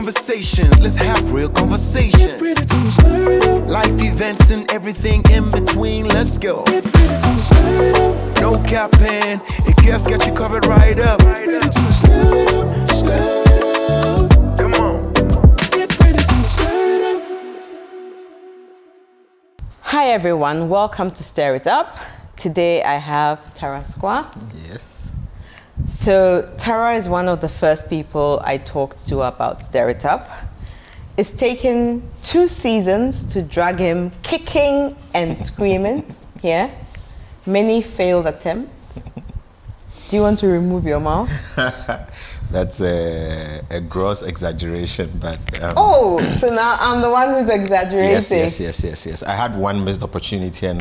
conversations. Let's have real conversations. Get ready to stir it up. Life events and everything in between. Let's go. Get ready to stir it up. No capping. If guests got you covered right up. Get ready to stir it up. Stir it up. Come on. Get ready to stir it up. Hi everyone, welcome to Stir It Up. Today I have Tara Akua. Yes. So Tara is one of the first people I talked to about Stir It Up. It's taken 2 seasons to drag him kicking and screaming here. Many failed attempts. Do you want to remove your mouth? That's a gross exaggeration, but... So now I'm the one who's exaggerating. Yes. I had one missed opportunity, and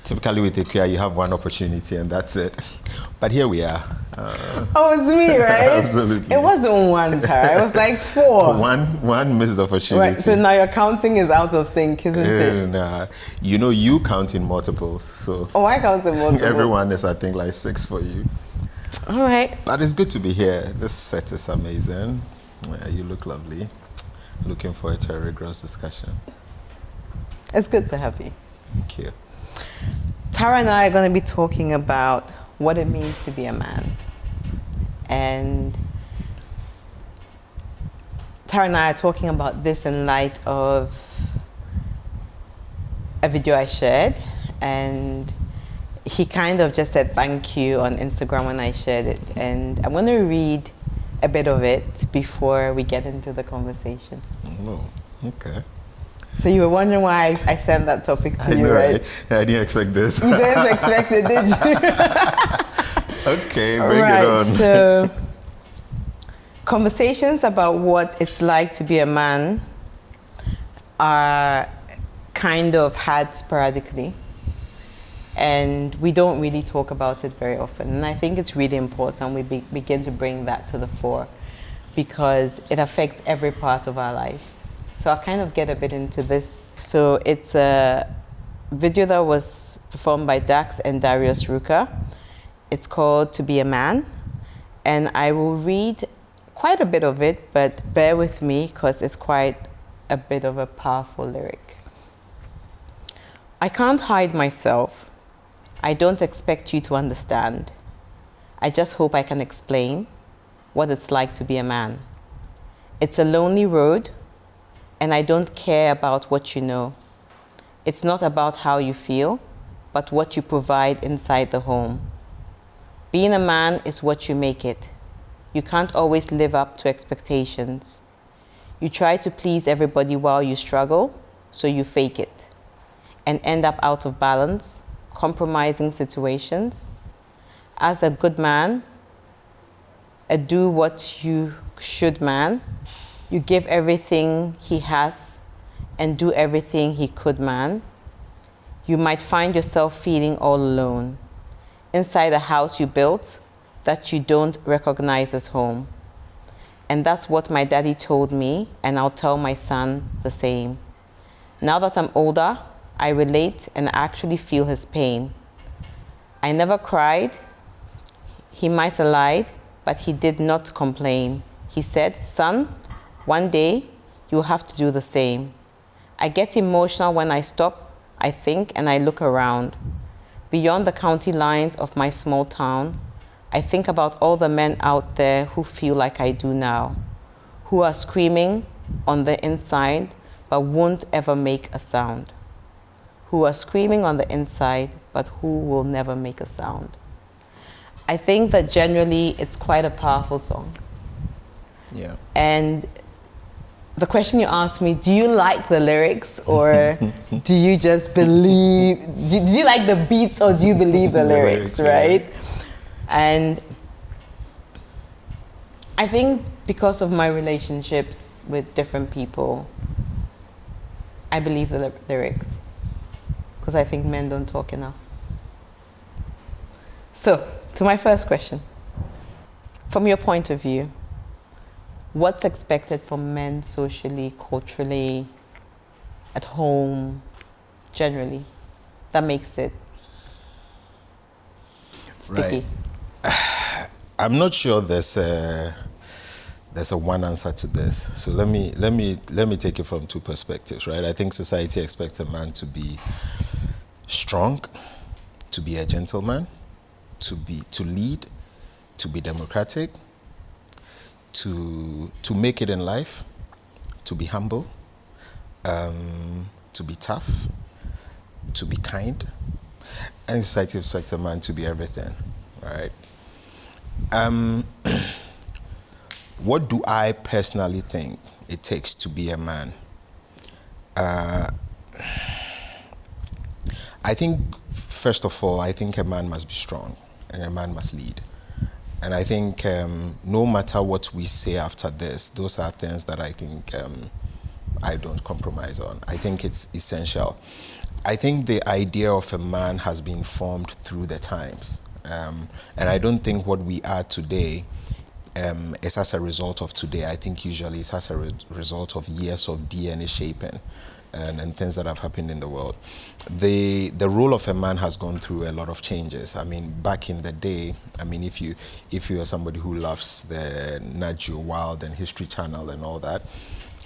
typically with Akua, you have one opportunity and that's it. But here we are. It's me, right? Absolutely. It wasn't one, Tara. It was like 4. One missed opportunity. Right, so now your counting is out of sync, isn't it? You count in multiples, so... Oh, I count in multiples. Everyone is, I think, like 6 for you. All right. But it's good to be here. This set is amazing. You look lovely. Looking forward to a rigorous discussion. It's good to have you. Thank you. Tara and I are going to be talking about what it means to be a man. And Tara and I are talking about this in light of a video I shared, and he kind of just said thank you on Instagram when I shared it. And I'm going to read a bit of it before we get into the conversation. Oh, okay. So you were wondering why I sent that topic to you, right? I didn't expect this. You didn't expect it, did you? Okay, bring it on. So conversations about what it's like to be a man are kind of had sporadically, and we don't really talk about it very often. And I think it's really important we begin to bring that to the fore, because it affects every part of our lives. So I'll kind of get a bit into this. So it's a video that was performed by Dax and Darius Rucker. It's called To Be a Man. And I will read quite a bit of it, but bear with me because it's quite a bit of a powerful lyric. I can't hide myself. I don't expect you to understand. I just hope I can explain what it's like to be a man. It's a lonely road, and I don't care about what you know. It's not about how you feel, but what you provide inside the home. Being a man is what you make it. You can't always live up to expectations. You try to please everybody while you struggle, so you fake it and end up out of balance, compromising situations. As a good man, a do what you should man, you give everything he has and do everything he could man. You might find yourself feeling all alone inside a house you built that you don't recognize as home. And that's what my daddy told me, and I'll tell my son the same. Now that I'm older, I relate and actually feel his pain. I never cried. He might have lied, but he did not complain. He said, son, one day you'll have to do the same. I get emotional when I stop, I think, and I look around. Beyond the county lines of my small town, I think about all the men out there who feel like I do now, who are screaming on the inside but won't ever make a sound. Who are screaming on the inside but who will never make a sound. I think that generally it's quite a powerful song. Yeah. And the question you asked me, do you like the lyrics or do you just believe, do you like the beats or do you believe the lyrics, right? Yeah. And I think because of my relationships with different people, I believe the lyrics because I think men don't talk enough. So, to my first question, from your point of view, what's expected from men socially, culturally, at home, generally, that makes it sticky? Right. I'm not sure there's there's a one answer to this. So let me take it from two perspectives, right? I think society expects a man to be strong, to be a gentleman, to lead, to be democratic, to make it in life, to be humble, to be tough, to be kind. And society expects a man to be everything, right? What do I personally think it takes to be a man? I think, first of all, I think a man must be strong and a man must lead. And I think no matter what we say after this, those are things that I think I don't compromise on. I think it's essential. I think the idea of a man has been formed through the times. And I don't think what we are today is as a result of today. I think usually it's as a result of years of DNA shaping and things that have happened in the world. The role of a man has gone through a lot of changes. I mean, back in the day, I mean, if you are somebody who loves the Nat Geo Wild and History Channel and all that,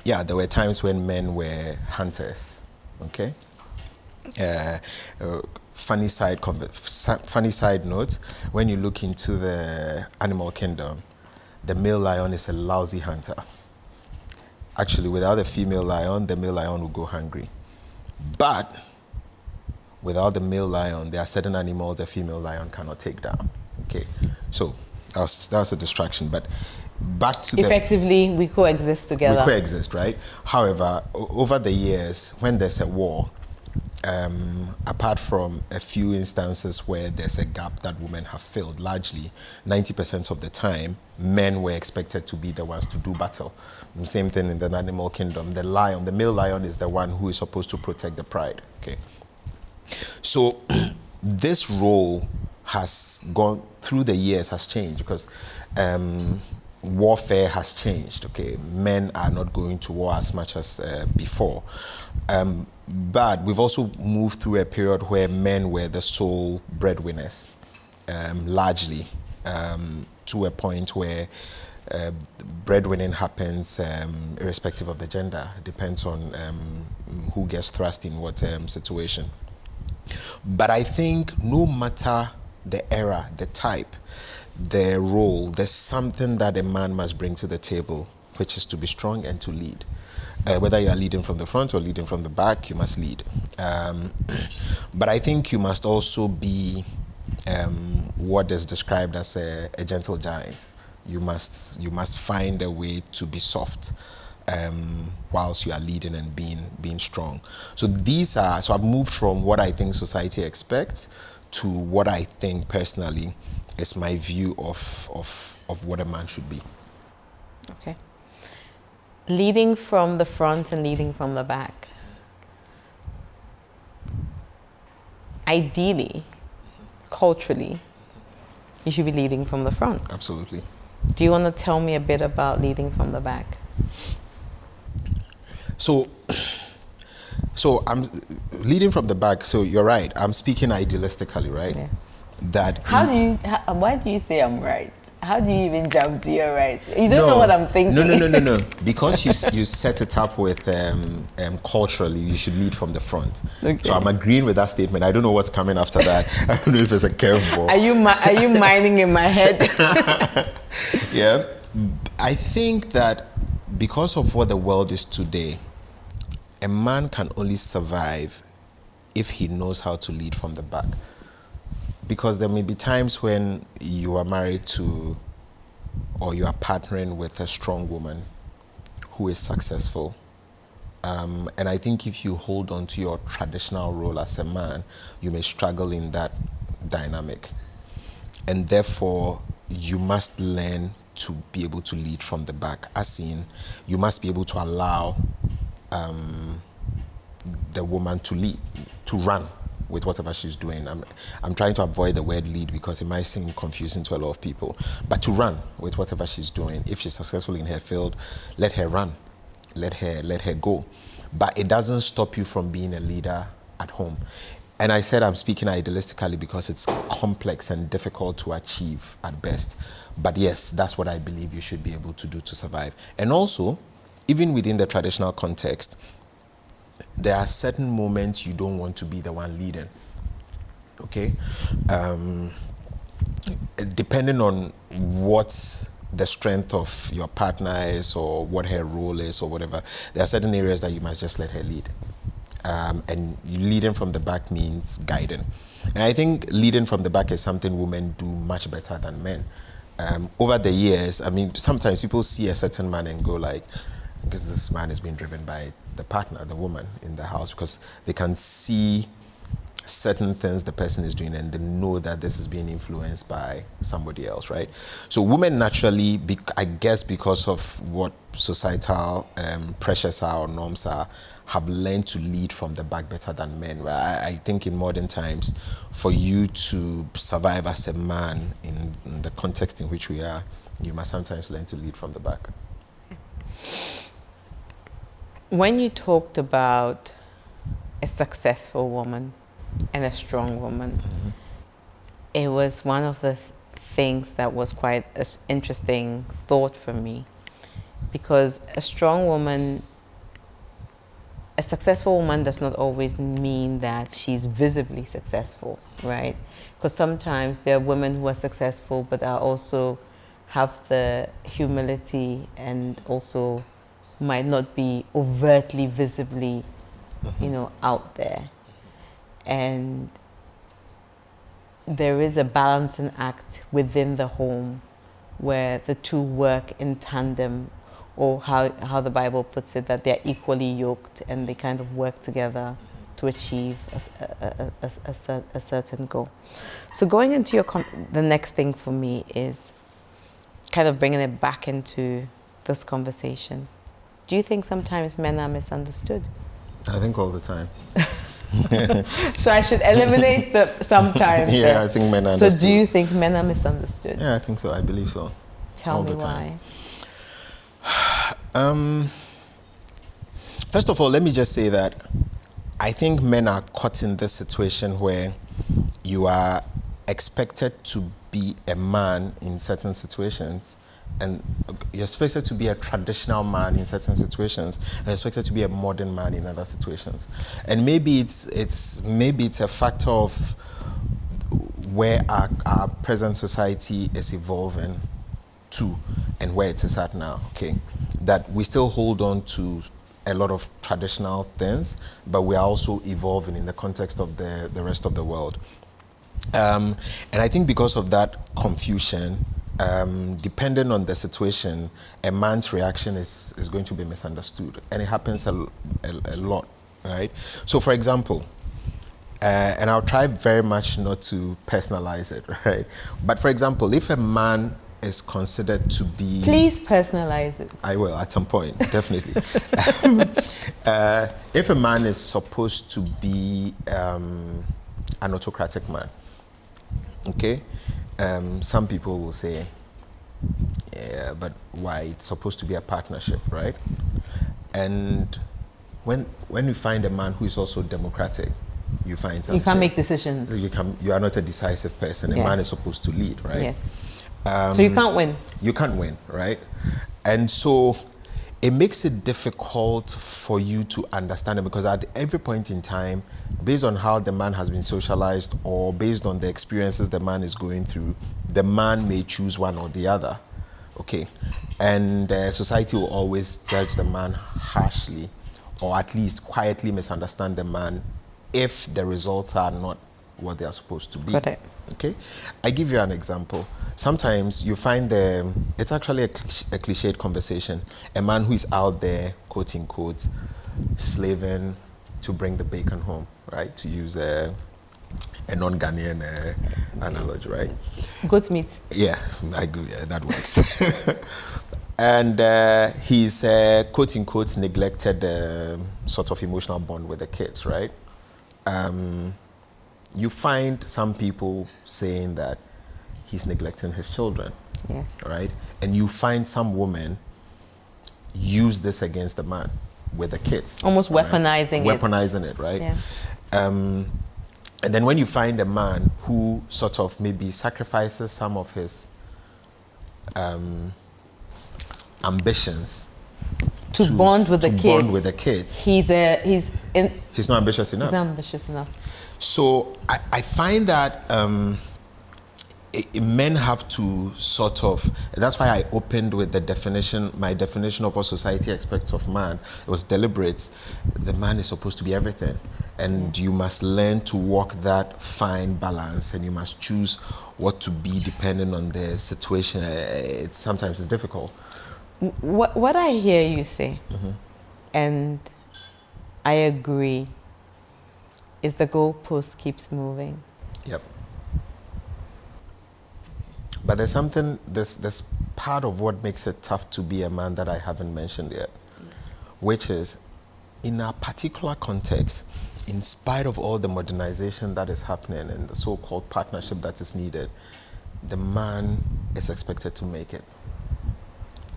yeah, there were times when men were hunters, okay? Funny side note, when you look into the animal kingdom, the male lion is a lousy hunter. Actually, without the female lion, the male lion will go hungry. But without the male lion, there are certain animals the female lion cannot take down. Okay, so that was a distraction. But back to effectively, we coexist together. We coexist, right? However, over the years, when there's a war, apart from a few instances where there's a gap that women have filled, largely 90% of the time, men were expected to be the ones to do battle. And same thing in the animal kingdom. The male lion is the one who is supposed to protect the pride. Okay. So this role has gone through the years, has changed because warfare has changed. Okay, men are not going to war as much as before. But we've also moved through a period where men were the sole breadwinners, largely, to a point where breadwinning happens irrespective of the gender. It depends on who gets thrust in what situation. But I think no matter the era, the type, the role, there's something that a man must bring to the table, which is to be strong and to lead. Whether you are leading from the front or leading from the back, you must lead. But I think you must also be what is described as a gentle giant. You must find a way to be soft whilst you are leading and being strong. So I've moved from what I think society expects to what I think personally is my view of what a man should be. Okay. Leading from the front and leading from the back. Ideally, culturally, you should be leading from the front. Absolutely. Do you want to tell me a bit about leading from the back? So I'm leading from the back. So you're right. I'm speaking idealistically, right? Yeah. Why do you say I'm right? How do you even jump to your right? You don't know what I'm thinking. No. Because you set it up with culturally, you should lead from the front. Okay. So I'm agreeing with that statement. I don't know what's coming after that. I don't know if it's a curveball. Are you mining in my head? Yeah. I think that because of what the world is today, a man can only survive if he knows how to lead from the back. Because there may be times when you are married to or you are partnering with a strong woman who is successful. And I think if you hold on to your traditional role as a man, you may struggle in that dynamic. And therefore, you must learn to be able to lead from the back. As in, you must be able to allow the woman to lead, to run with whatever she's doing. I'm trying to avoid the word lead because it might seem confusing to a lot of people. But to run with whatever she's doing. If she's successful in her field, let her run. Let her go. But it doesn't stop you from being a leader at home. And I said I'm speaking idealistically because it's complex and difficult to achieve at best. But yes, that's what I believe you should be able to do to survive. And also, even within the traditional context, there are certain moments you don't want to be the one leading. Okay? Depending on what the strength of your partner is or what her role is or whatever, there are certain areas that you must just let her lead. And leading from the back means guiding. And I think leading from the back is something women do much better than men. Over the years, I mean, sometimes people see a certain man and go like, because this man is being driven by the partner, the woman in the house, because they can see certain things the person is doing and they know that this is being influenced by somebody else, right? So women naturally, I guess because of what societal pressures are or norms are, have learned to lead from the back better than men. I think in modern times, for you to survive as a man in the context in which we are, you must sometimes learn to lead from the back. When you talked about a successful woman and a strong woman, it was one of the things that was quite an interesting thought for me, because a strong woman, a successful woman does not always mean that she's visibly successful, right? Because sometimes there are women who are successful but are also have the humility and also might not be overtly visibly, out there. And there is a balancing act within the home where the two work in tandem, or how the Bible puts it, that they're equally yoked and they kind of work together to achieve a certain goal. So going into the next thing for me is kind of bringing it back into this conversation. Do you think sometimes men are misunderstood? I think all the time. So I should eliminate the sometimes. Yeah, I think men are So understood. do you think men are misunderstood? Yeah, I think so. I believe so. Tell all me the time. why. First of all, let me just say that I think men are caught in this situation where you are expected to be a man in certain situations, and you're expected to be a traditional man in certain situations, and expected to be a modern man in other situations. And maybe it's a factor of where our present society is evolving to and where it is at now, okay? That we still hold on to a lot of traditional things, but we are also evolving in the context of the rest of the world. And I think because of that confusion, depending on the situation, a man's reaction is going to be misunderstood. And it happens a lot, right? So for example, and I'll try very much not to personalize it, right? But for example, if a man is considered to be... Please personalize it. I will, at some point, definitely. If a man is supposed to be an autocratic man, okay? Some people will say, yeah, but why? It's supposed to be a partnership, right? And when you find a man who is also democratic, you find something. You can't make decisions. You are not a decisive person. Yeah. A man is supposed to lead, right? Yes. So you can't win. You can't win, right? And so it makes it difficult for you to understand it, because at every point in time, based on how the man has been socialized or based on the experiences the man is going through, the man may choose one or the other, okay? And society will always judge the man harshly, or at least quietly misunderstand the man if the results are not what they are supposed to be. Got it. Okay? I give you an example. Sometimes you find it's actually a cliched conversation. A man who is out there, quote unquote, slaving to bring the bacon home, right? To use a non-Ghanaian analogy, right? Goat meat. Yeah, that works. And he's, quote unquote, neglected sort of emotional bond with the kids, right? You find some people saying that he's neglecting his children, Yes. right? And you find some women use this against the man with the kids. Almost weaponizing right? Weaponizing it, right? Yeah. And then when you find a man who sort of maybe sacrifices some of his ambitions to bond with the kids. Bond with the kids. He's not ambitious enough. He's not ambitious enough. So I find that men have to sort of, that's why I opened with my definition of what society expects of man. It was deliberate. The man is supposed to be everything. And you must learn to walk that fine balance, and you must choose what to be depending on the situation. Sometimes it's difficult. What I hear you say, and I agree, is the goalpost keeps moving. Yep. But there's something, there's part of what makes it tough to be a man that I haven't mentioned yet, which is, in a particular context, in spite of all the modernization that is happening and the so-called partnership that is needed, the man is expected to make it.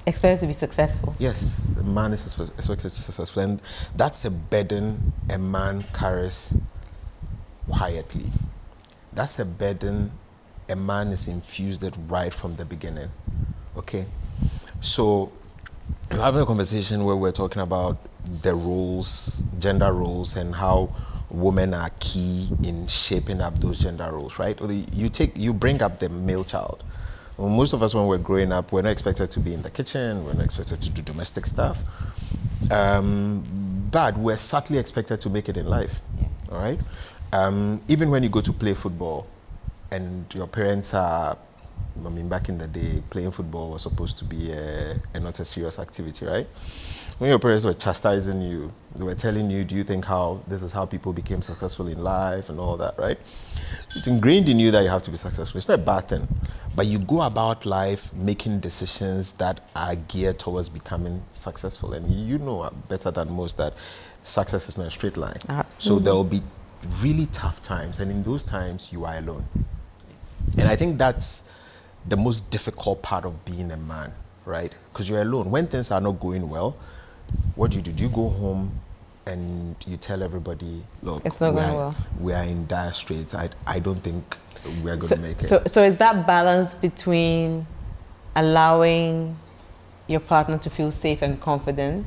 Expected to be successful. Yes, the man is expected to be successful. And that's a burden a man carries quietly. That's a burden a man is infused with right from the beginning. Okay? So, we're having a conversation where we're talking about the roles, gender roles, and how women are key in shaping up those gender roles, right? You bring up the male child. Well, most of us, when we're growing up, we're not expected to be in the kitchen, we're not expected to do domestic stuff, but we're subtly expected to make it in life, all right? Even when you go to play football, and your parents are, back in the day, playing football was supposed to be not a serious activity, right? When your parents were chastising you, they were telling you, do you think this is how people became successful in life and all that, right? It's ingrained in you that you have to be successful. It's not a bad thing, but you go about life making decisions that are geared towards becoming successful. And you know better than most that success is not a straight line. Absolutely. So there will be really tough times, and in those times, you are alone. And I think that's the most difficult part of being a man, right? Because you're alone. When things are not going well, what do? Do you go home and you tell everybody, look, it's not going well. We are in dire straits. I don't think we're going to make it. So is that balance between allowing your partner to feel safe and confident,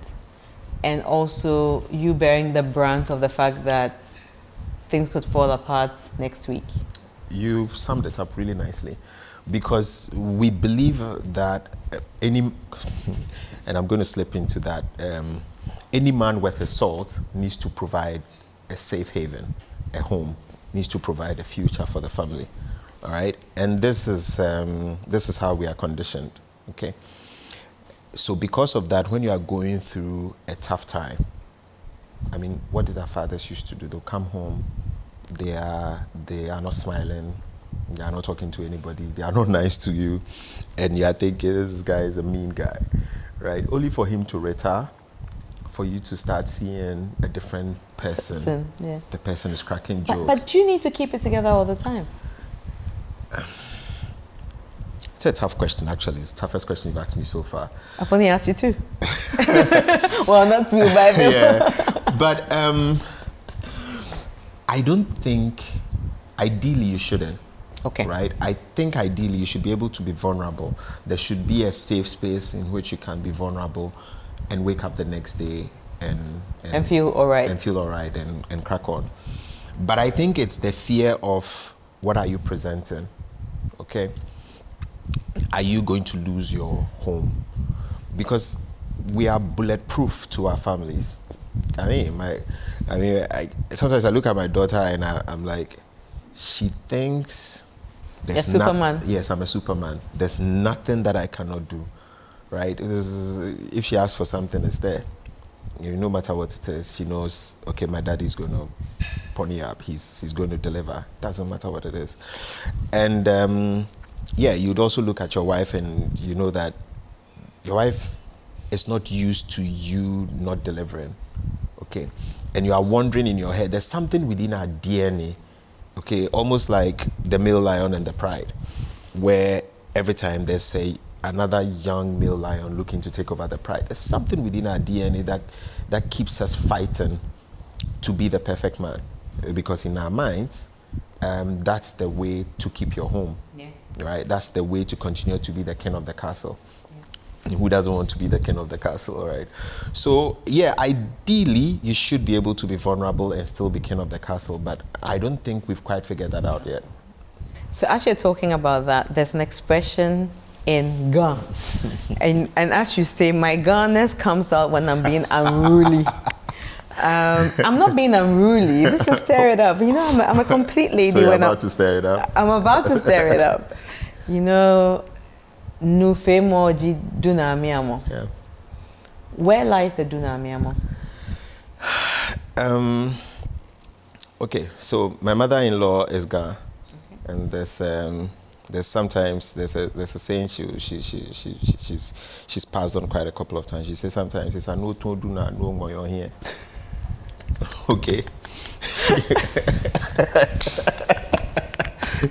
and also you bearing the brunt of the fact that things could fall apart next week? You've summed it up really nicely, because we believe that and I'm going to slip into that, any man worth his salt needs to provide a safe haven, a home, needs to provide a future for the family, all right? And this is how we are conditioned, okay? So because of that, when you are going through a tough time, what did our fathers used to do? They'll come home, they are not smiling, they are not talking to anybody, they are not nice to you, and you are thinking, this guy is a mean guy, right? Only for him to retire, for you to start seeing a different person. Yeah. The person is cracking jokes. But do you need to keep it together all the time? It's a tough question, actually. It's the toughest question you've asked me so far. I've only asked you two. Well, not two, but yeah. But I don't think, ideally you shouldn't. Okay. Right? I think ideally you should be able to be vulnerable. There should be a safe space in which you can be vulnerable and wake up the next day and feel all right. And feel all right and crack on. But I think it's the fear of, what are you presenting? Okay? Are you going to lose your home? Because we are bulletproof to our families. Sometimes I look at my daughter and I'm like, she thinks there's Superman. Yes, I'm a Superman. There's nothing that I cannot do, right? If she asks for something, it's there. No matter what it is, she knows, okay, my daddy's going to pony up. He's going to deliver. Doesn't matter what it is. And you'd also look at your wife and you know that your wife is not used to you not delivering, okay? And you are wondering in your head, there's something within our DNA, okay, almost like the male lion and the pride, where every time there's another young male lion looking to take over the pride, there's something within our DNA that keeps us fighting to be the perfect man. Because in our minds, that's the way to keep your home. Yeah. Right? That's the way to continue to be the king of the castle. Who doesn't want to be the king of the castle, right? So, yeah, ideally, you should be able to be vulnerable and still be king of the castle, but I don't think we've quite figured that out yet. So as you're talking about that, there's an expression in Ga. and as you say, my Ghanness comes out when I'm being unruly. I'm not being unruly. This is stir it up. You know, I'm a complete lady. So you're when about to stir it up? I'm about to stir it up. You know, Nufemoji Dunamiamo. Yeah. Where lies the Dunamiamo? Okay, so my mother-in-law is Ga, and there's sometimes there's a saying she's passed on quite a couple of times. She says sometimes it's a no to do na no moyo here. Okay.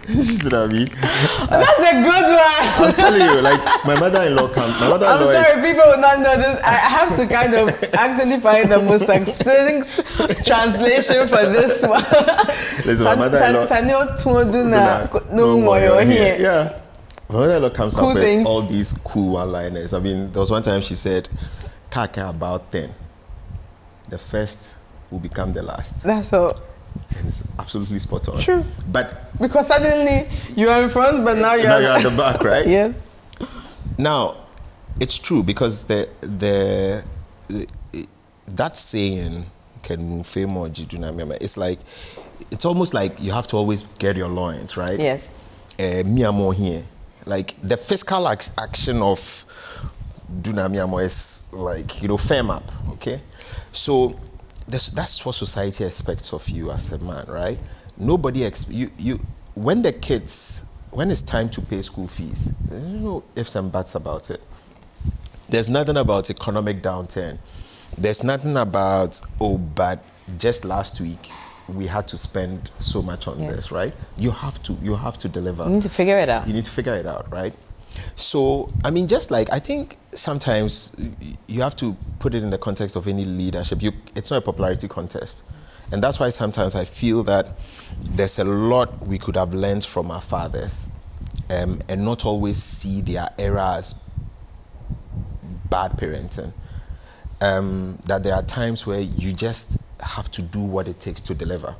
You see what I mean? That's a good one. I'm telling you, like my mother-in-law comes. My mother-in-law I'm sorry, people will not know this. I have to kind of actually find the most succinct translation for this one. Listen, my mother-in-law. Yeah. My mother-in-law comes Cool up with things. all these cool one-liners. I mean, there was one time she said, "Kaka about 10. The first will become the last." That's all. And it's absolutely spot on. True. But Because suddenly you are in front, but now now you're at the back, right? Yeah. Now, it's true because that saying can move more. It's like it's almost like you have to always get your loins, right? Yes. Me amo here. Like the physical action of dunamiamo is like, firm up, okay? So that's what society expects of you as a man, right? Nobody when it's time to pay school fees, there's no ifs and buts about it. There's nothing about economic downturn. There's nothing about, but just last week we had to spend so much on this, right? You have to deliver. You need to figure it out. You need to figure it out, right? So, I mean, just like, I think sometimes you have to put it in the context of any leadership. It's not a popularity contest. And that's why sometimes I feel that there's a lot we could have learned from our fathers, and not always see their era as bad parenting. That there are times where you just have to do what it takes to deliver.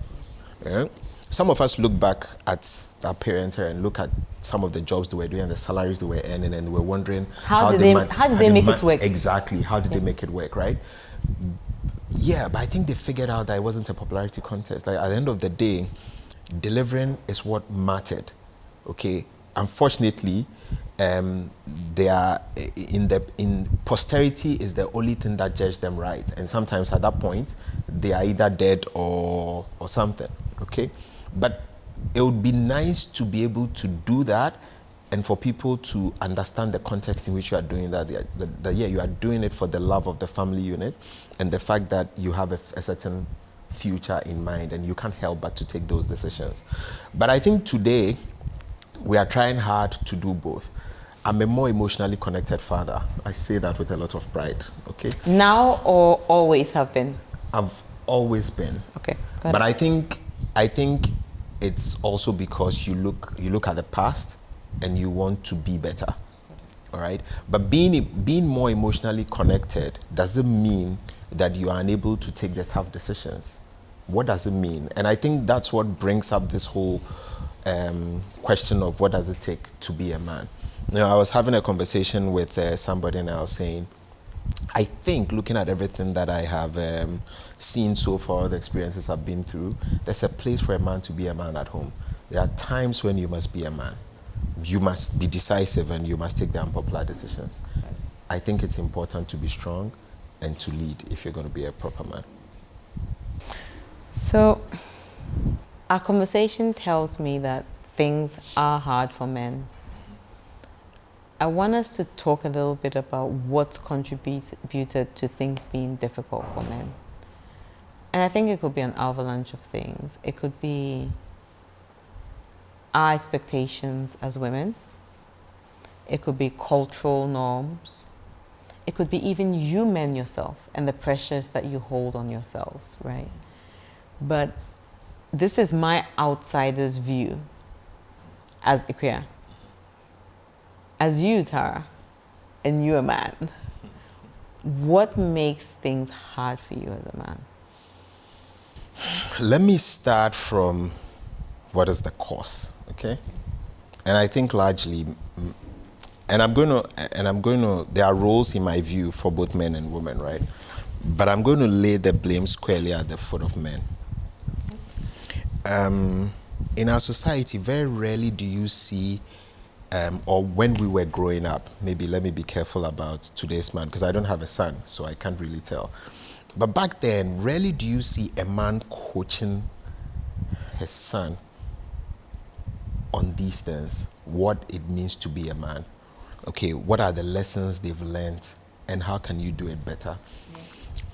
Yeah? Some of us look back at our parents and look at some of the jobs they were doing and the salaries they were earning, and we're wondering How did they make it work? Exactly, how did they make it work, right? Yeah, but I think they figured out that it wasn't a popularity contest. Like at the end of the day, delivering is what mattered. Okay, unfortunately, they are in posterity is the only thing that judged them right, and sometimes at that point they are either dead or something. Okay, but it would be nice to be able to do that, and for people to understand the context in which you are doing that. You are doing it for the love of the family unit, and the fact that you have a certain future in mind, and you can't help but to take those decisions. But I think today we are trying hard to do both. I'm a more emotionally connected father. I say that with a lot of pride. Okay. Now or always have been? I've always been. Okay. Go ahead. But I think it's also because you look at the past and you want to be better. All right. But being more emotionally connected doesn't mean that you are unable to take the tough decisions. What does it mean? And I think that's what brings up this whole question of what does it take to be a man. I was having a conversation with somebody, and I was saying, I think looking at everything that I have seen so far, the experiences I've been through, there's a place for a man to be a man at home. There are times when you must be a man. You must be decisive and you must take the unpopular decisions. I think it's important to be strong and to lead if you're going to be a proper man. So, our conversation tells me that things are hard for men. I want us to talk a little bit about what's contributed to things being difficult for men. And I think it could be an avalanche of things. It could be our expectations as women. It could be cultural norms. It could be even you men yourself and the pressures that you hold on yourselves, right? But this is my outsider's view as Akua. As you, Tara, and you a man, what makes things hard for you as a man? Let me start from what is the cause, okay? And I think largely, and I'm going to, there are roles in my view for both men and women, right? But I'm going to lay the blame squarely at the foot of men. In our society, very rarely do you see, or when we were growing up, maybe let me be careful about today's man, because I don't have a son, so I can't really tell. But back then, rarely do you see a man coaching his son on these things, what it means to be a man. Okay, what are the lessons they've learned, and how can you do it better? Yeah.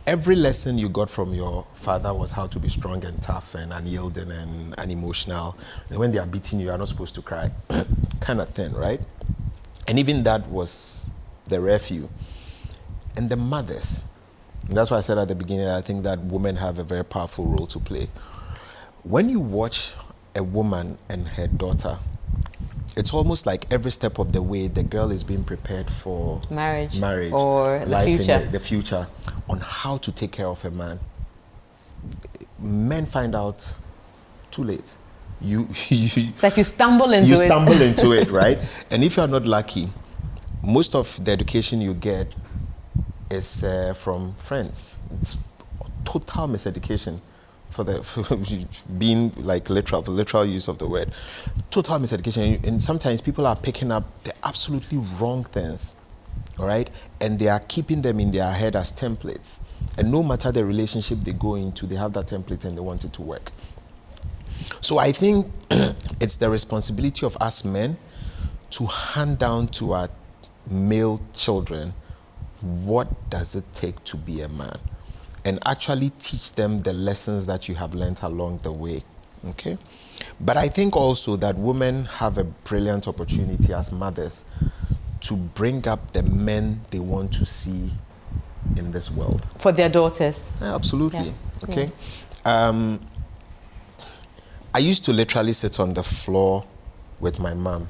Every lesson you got from your father was how to be strong and tough and unyielding and unemotional. And when they are beating you, you are not supposed to cry, kind of thing, right? And even that was the rare few. And the mothers, and that's why I said at the beginning, I think that women have a very powerful role to play. When you watch a woman and her daughter, it's almost like every step of the way the girl is being prepared for marriage or the future. The future, on how to take care of a man. Men find out too late. It's like you stumble into it. You stumble into it, right? And if you're not lucky, most of the education you get is from friends. It's total miseducation. For being like the literal use of the word, total miseducation. And sometimes people are picking up the absolutely wrong things, all right, and they are keeping them in their head as templates. And no matter the relationship they go into, they have that template and they want it to work. So I think it's the responsibility of us men to hand down to our male children what does it take to be a man, and actually teach them the lessons that you have learned along the way, okay? But I think also that women have a brilliant opportunity as mothers to bring up the men they want to see in this world. For their daughters. Yeah, absolutely, yeah. okay? Yeah. I used to literally sit on the floor with my mom,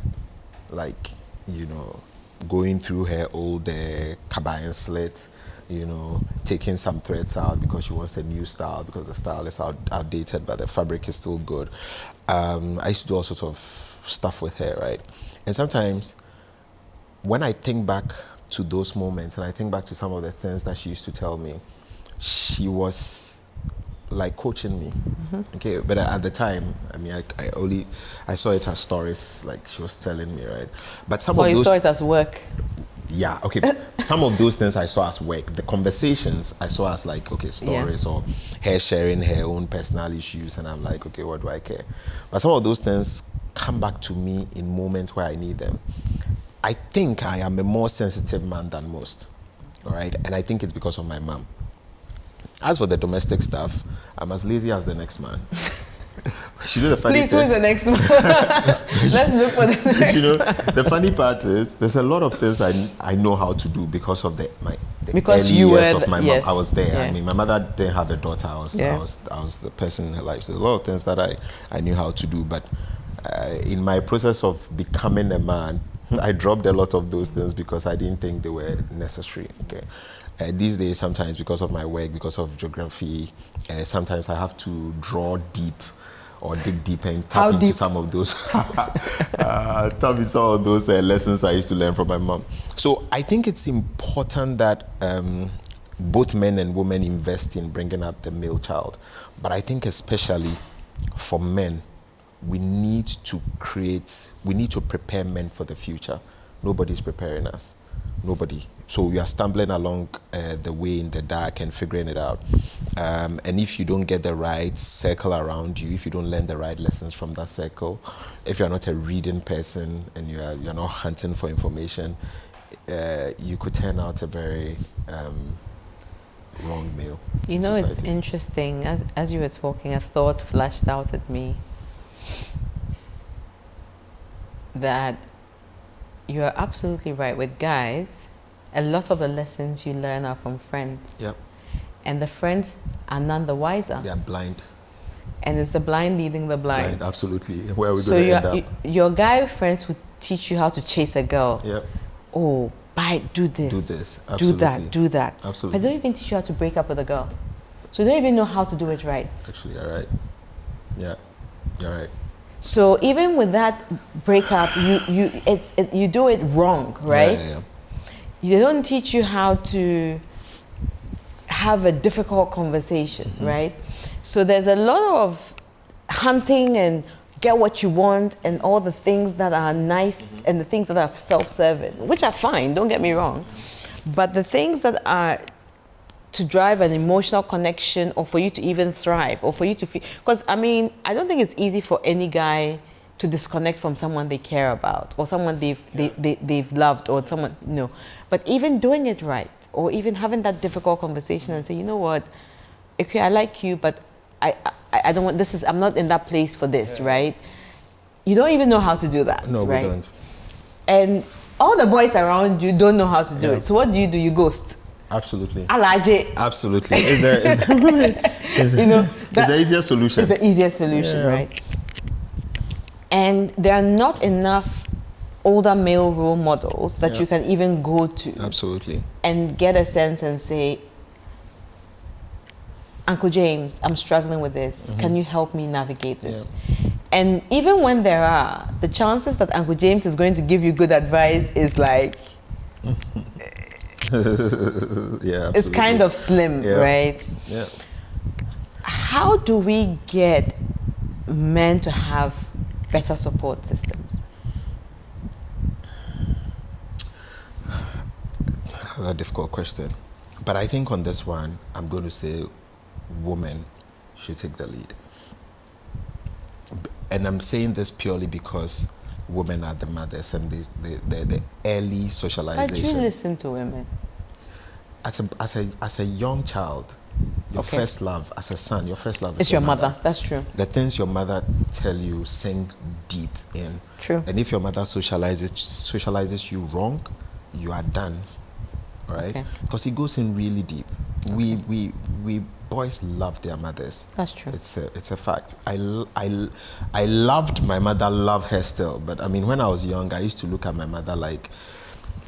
like, you know, going through her old kabayan slit, you know, taking some threads out because she wants a new style, because the style is outdated, but the fabric is still good. I used to do all sorts of stuff with her, right? And sometimes when I think back to those moments and I think back to some of the things that she used to tell me, she was like coaching me, okay? But at the time, I mean, I saw it as stories, like she was telling me, right? But some of those... you saw it as work. Yeah, okay. Some of those things I saw as work. The conversations I saw as like, okay, stories, or her sharing her own personal issues, and I'm like, okay, what do I care? But some of those things come back to me in moments where I need them. I think I am a more sensitive man than most, all right? And I think it's because of my mom. As for the domestic stuff, I'm as lazy as the next man. You know, the funny Please, who is the next one? Let's look for the next you know, one. the funny part is there's a lot of things I know how to do because of the because early you years were of my yes. mom. I was there. Yeah. I mean, my mother didn't have a daughter. I was the person in her life. So a lot of things that I knew how to do. But in my process of becoming a man, I dropped a lot of those things because I didn't think they were necessary. Okay. These days, sometimes because of my work, because of geography, sometimes I have to draw deep or dig deep and tap into some of those lessons I used to learn from my mom. So I think it's important that both men and women invest in bringing up the male child. But I think especially for men, we need to prepare men for the future. Nobody's preparing us. Nobody. So we are stumbling along the way in the dark and figuring it out. And if you don't get the right circle around you, if you don't learn the right lessons from that circle, if you're not a reading person and you're not hunting for information, you could turn out a very wrong male. You know, society. It's interesting. As you were talking, a thought flashed out at me that you are absolutely right. With guys, a lot of the lessons you learn are from friends. Yep. And the friends are none the wiser. They are blind. And it's the blind leading the blind. Blind, absolutely. Where are we So going to end up? your guy friends will teach you how to chase a girl. Yep. Oh, do this. Do this. Do Absolutely. that. Do that. Absolutely. But they don't even teach you how to break up with a girl. So you don't even know how to do it right. Actually, you're right. Yeah, you're right. So even with that breakup, you do it wrong, right? Yeah. They don't teach you how to have a difficult conversation, right? So there's a lot of hunting and get what you want and all the things that are nice and the things that are self-serving, which are fine, don't get me wrong. But the things that are to drive an emotional connection or for you to even thrive or for you to feel, because I mean, I don't think it's easy for any guy to disconnect from someone they care about or someone they've loved or someone, no. But even doing it right or even having that difficult conversation and say, you know what, okay, I like you, but I don't want, I'm not in that place for this, right? You don't even know how to do that, No, right? we don't. And all the boys around you don't know how to do Yeah. it. So what do? You ghost. Absolutely. Alaje. Absolutely. Is there You know, is there easier solution? It's the easiest solution, Yeah. right? And there are not enough older male role models that you can even go to Absolutely. and get a sense and say, Uncle James, I'm struggling with this. Can you help me navigate this? And even when there are, the chances that Uncle James is going to give you good advice is like, Yeah, it's kind of slim, Yeah. right? Yeah. How do we get men to have better support systems? That's a difficult question. But I think on this one, I'm going to say women should take the lead. And I'm saying this purely because women are the mothers and the early But socialization. you listen to women. As a young child, your Okay. first love, as a son, your first love is It's your mother. That's true. The things your mother tell you sink deep in. True. And if your mother socializes you wrong, you are done. Right? Okay. Because it goes in really deep. We boys love their mothers. That's true. It's a fact. I loved my mother, love her still. But I mean, when I was young, I used to look at my mother like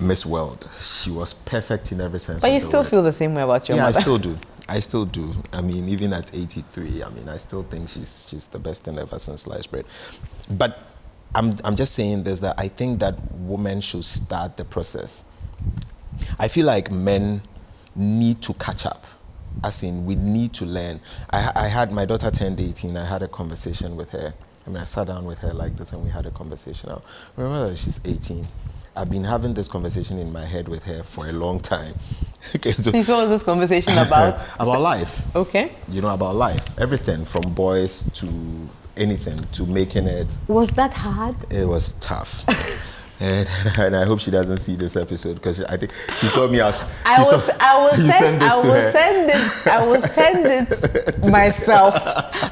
Miss World. She was perfect in every sense But of you the still word. feel the same way about your Yeah, mother. I still do. I mean, even at 83, I mean, I still think she's the best thing ever since sliced bread. But I'm just saying this, that I think that women should start the process. I feel like men need to catch up. As in, we need to learn. I had, my daughter turned 18, I had a conversation with her. I mean, I sat down with her like this and we had a conversation. I remember that she's 18. I've been having this conversation in my head with her for a long time. Okay, so Please, what was this conversation about? about life. Okay. You know, about life. Everything from boys to anything, to making it. Was that hard? It was tough. And I hope she doesn't see this episode because I think she saw me as. I will send it myself.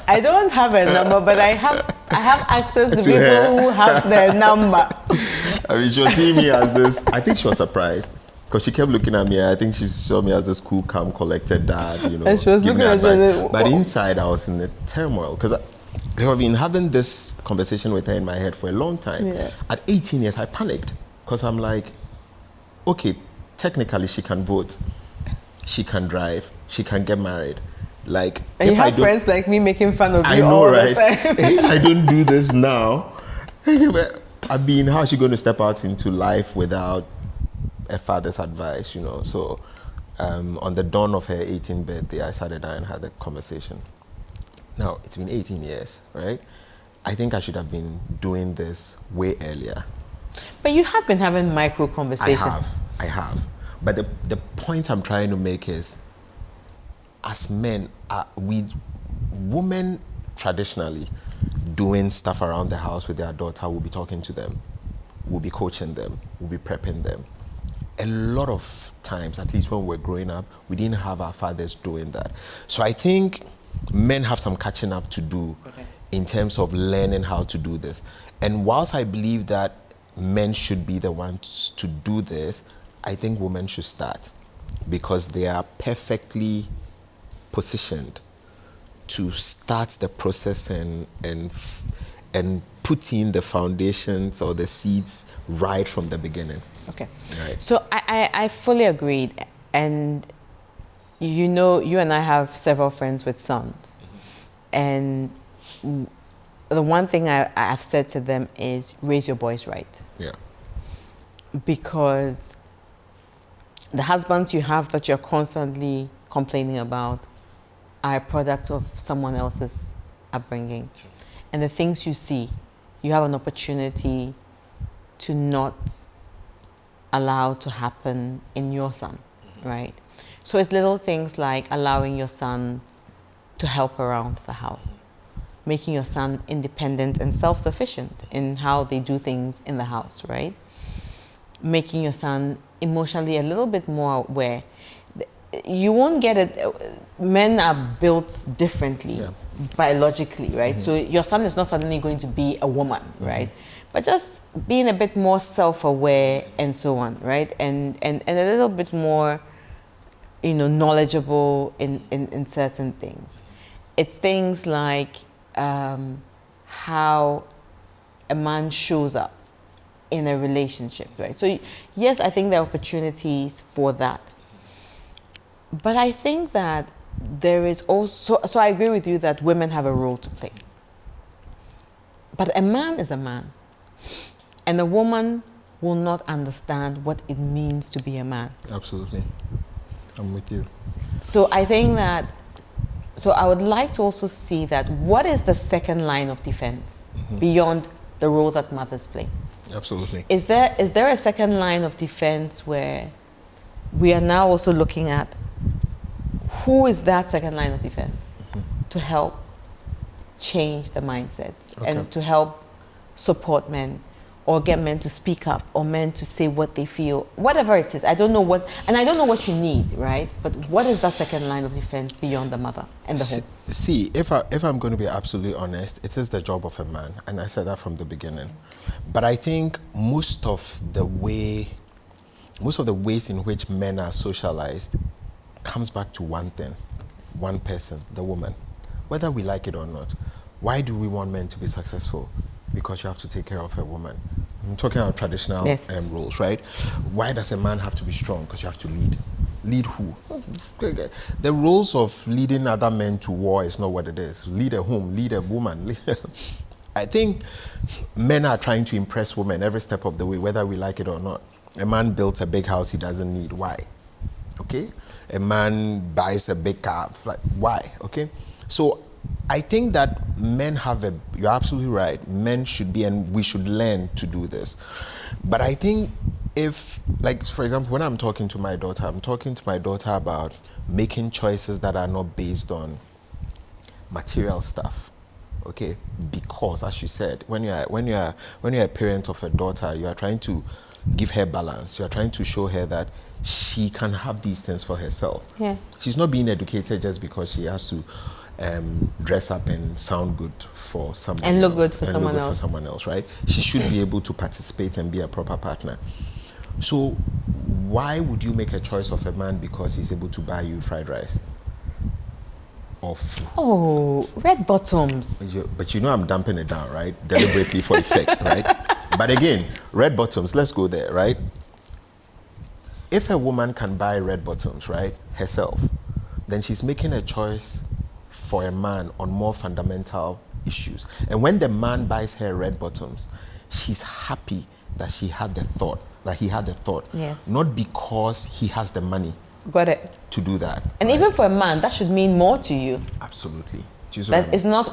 I don't have a number, but I have access to people her. who have their number. I mean, she was seeing me as this. I think she was surprised because she kept looking at me. I think she saw me as this cool, calm, collected dad. You know, And she was giving looking me at you advice. like, But "Whoa." inside, I was in the turmoil because I've been having this conversation with her in my head for a long time. Yeah. At 18 years, I panicked because I'm like, okay, technically she can vote, she can drive, she can get married. Like, And if you I have don't, friends like me making fun of I you know, all right? the time. If I don't do this now, I mean, how is she going to step out into life without a father's advice, you know? So, on the dawn of her 18th birthday, I sat down and had a conversation. Now, it's been 18 years, right? I think I should have been doing this way earlier. But you have been having micro conversations. I have. But the point I'm trying to make is, as men, women traditionally doing stuff around the house with their daughter, will be talking to them, will be coaching them, will be prepping them. A lot of times, at least when we were growing up, we didn't have our fathers doing that. So I think men have some catching up to do in terms of learning how to do this. And whilst I believe that men should be the ones to do this, I think women should start because they are perfectly positioned to start the process and put in the foundations or the seeds right from the beginning. Okay. Right. So I fully agreed. And you know, you and I have several friends with sons. And the one thing I've said to them is raise your boys right. Yeah. Because the husbands you have that you're constantly complaining about are a product of someone else's upbringing. And the things you see, you have an opportunity to not allow to happen in your son, right? So it's little things like allowing your son to help around the house, making your son independent and self-sufficient in how they do things in the house, right? Making your son emotionally a little bit more aware. You won't get it. Men are built differently, biologically, right? So your son is not suddenly going to be a woman, right? But just being a bit more self-aware and so on, right? And a little bit more, you know, knowledgeable in certain things. It's things like how a man shows up in a relationship, right? So yes, I think there are opportunities for that. But I think that there is also, so I agree with you that women have a role to play. But a man is a man. And a woman will not understand what it means to be a man. Absolutely. I'm with you. So I think that, so I would like to also see that what is the second line of defense beyond the role that mothers play? Absolutely. Is there a second line of defense where we are now also looking at who is that second line of defense to help change the mindsets and to help support men or get men to speak up or men to say what they feel, whatever it is. I don't know what, and I don't know what you need, right? But what is that second line of defense beyond the mother and the home? See, if I'm going to be absolutely honest, it is the job of a man, and I said that from the beginning. But I think most of the ways in which men are socialized comes back to one thing, one person, the woman, whether we like it or not. Why do we want men to be successful? Because you have to take care of a woman. I'm talking about traditional roles, right? Why does a man have to be strong? Because you have to lead. Lead who? The roles of leading other men to war is not what it is. Lead a home, lead a woman. I think men are trying to impress women every step of the way, whether we like it or not. A man builds a big house he doesn't need. Why? Okay? A man buys a big car. Like, why? Okay? So I think that men have you're absolutely right. Men should be, and we should learn to do this. But I think if, like, for example, when I'm talking to my daughter, I'm talking to my daughter about making choices that are not based on material stuff. Okay? Because, as you said, when you're a parent of a daughter, you are trying to give her balance. You are trying to show her that she can have these things for herself. Yeah. She's not being educated just because she has to dress up and sound good for someone and look else, good for someone else. For someone else, right? She should be able to participate and be a proper partner. So why would you make a choice of a man because he's able to buy you fried rice? Oh, red bottoms. But you know I'm dumping it down, right? Deliberately for effect, right? But again, red bottoms, let's go there, right? If a woman can buy red bottoms, right, herself, then she's making a choice for a man on more fundamental issues. And when the man buys her red bottoms, she's happy that she had the thought, that he had the thought. Yes. Not because he has the money. Got it. To do that. And right? Even for a man, that should mean more to you. Absolutely. That is not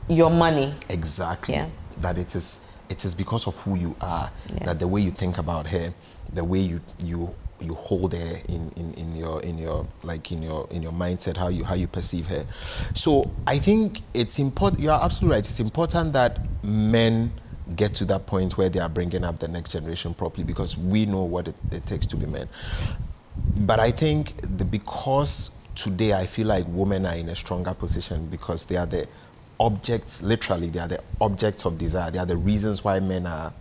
your money. Exactly. Yeah. That it is because of who you are. Yeah. That the way you think about her, the way you hold her in your mindset, how you perceive her. So I think it's important. You are absolutely right. It's important that men get to that point where they are bringing up the next generation properly, because we know what it takes to be men. But I think because today I feel like women are in a stronger position because they are the objects, literally, they are the objects of desire. They are the reasons why men are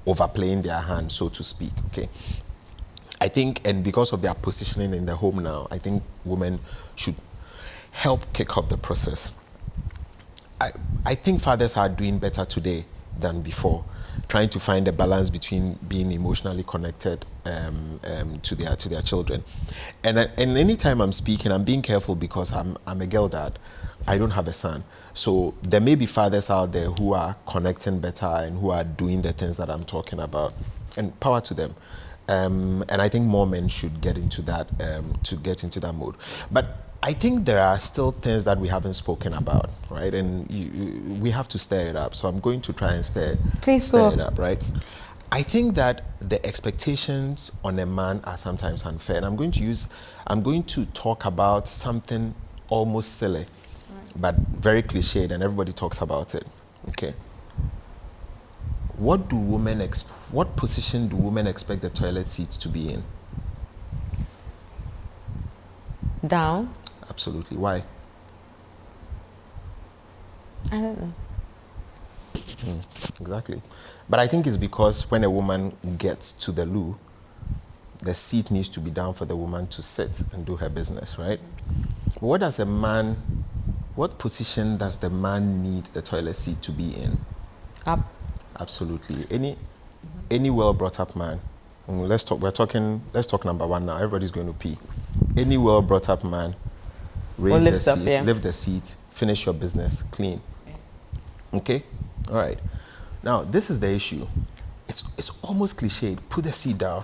overplaying their hand, so to speak, okay? I think, and because of their positioning in the home now, I think women should help kick off the process. I think fathers are doing better today than before, trying to find a balance between being emotionally connected to their children. And anytime I'm speaking, I'm being careful because I'm a girl dad. I don't have a son. So there may be fathers out there who are connecting better and who are doing the things that I'm talking about. And power to them. And I think more men should get into that, to get into that mode. But I think there are still things that we haven't spoken about, right? And we have to stir it up. So I'm going to try and stir it up, right? I think that the expectations on a man are sometimes unfair. And I'm going to talk about something almost silly, but very cliched, and everybody talks about it. Okay. What position do women expect the toilet seat to be in? Down. Absolutely. Why? I don't know. Exactly. But I think it's because when a woman gets to the loo, the seat needs to be down for the woman to sit and do her business, right? But what position does the man need the toilet seat to be in? Up. Absolutely. Any well brought up man. Let's talk number one now. Everybody's going to pee. Any well brought up man, raise the seat, lift the seat, finish your business, clean. Okay? All right. Now, this is the issue. It's almost cliched. Put the seat down.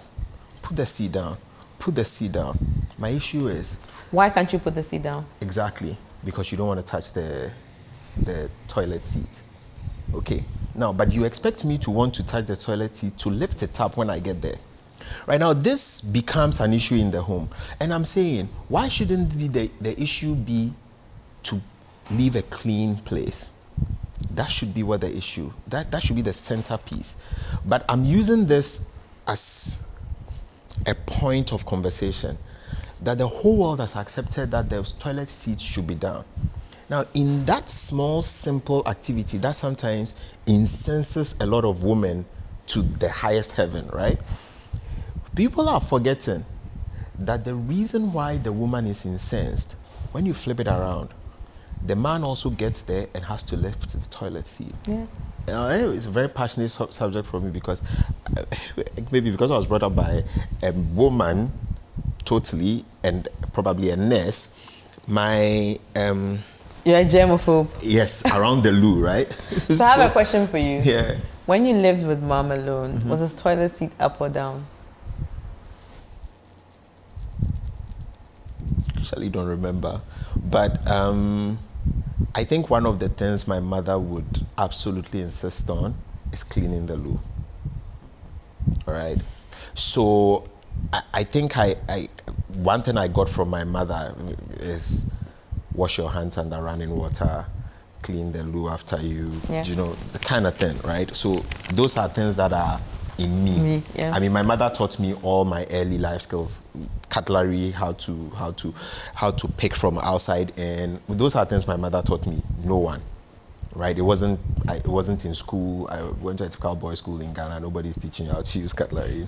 Put the seat down. Put the seat down. My issue is... Why can't you put the seat down? Exactly. Because you don't want to touch the toilet seat. Okay? Now, but you expect me to want to touch the toilet seat to lift it up when I get there. Right now, this becomes an issue in the home. And I'm saying, why shouldn't the issue be to leave a clean place? That should be what the issue, that should be the centerpiece. But I'm using this as a point of conversation, that the whole world has accepted that the toilet seats should be down. Now, in that small, simple activity, that sometimes incenses a lot of women to the highest heaven, right? People are forgetting that the reason why the woman is incensed, when you flip it around, the man also gets there and has to lift the toilet seat. Yeah. It's a very passionate subject for me because maybe because I was brought up by a woman totally and probably a nurse, my... You're a germaphobe. Yes, around the loo, right? So I have a question for you. Yeah. When you lived with mom alone, was the toilet seat up or down? Actually don't remember. But I think one of the things my mother would absolutely insist on is cleaning the loo. All right. So I think one thing I got from my mother is wash your hands under running water, clean the loo after you, you know, the kind of thing, right? So those are things that are in me. Yeah. I mean, my mother taught me all my early life skills, cutlery, how to pick from outside, and those are things my mother taught me. No one, right? It wasn't in school. I went to a typical boys' school in Ghana. Nobody's teaching you how to use cutlery.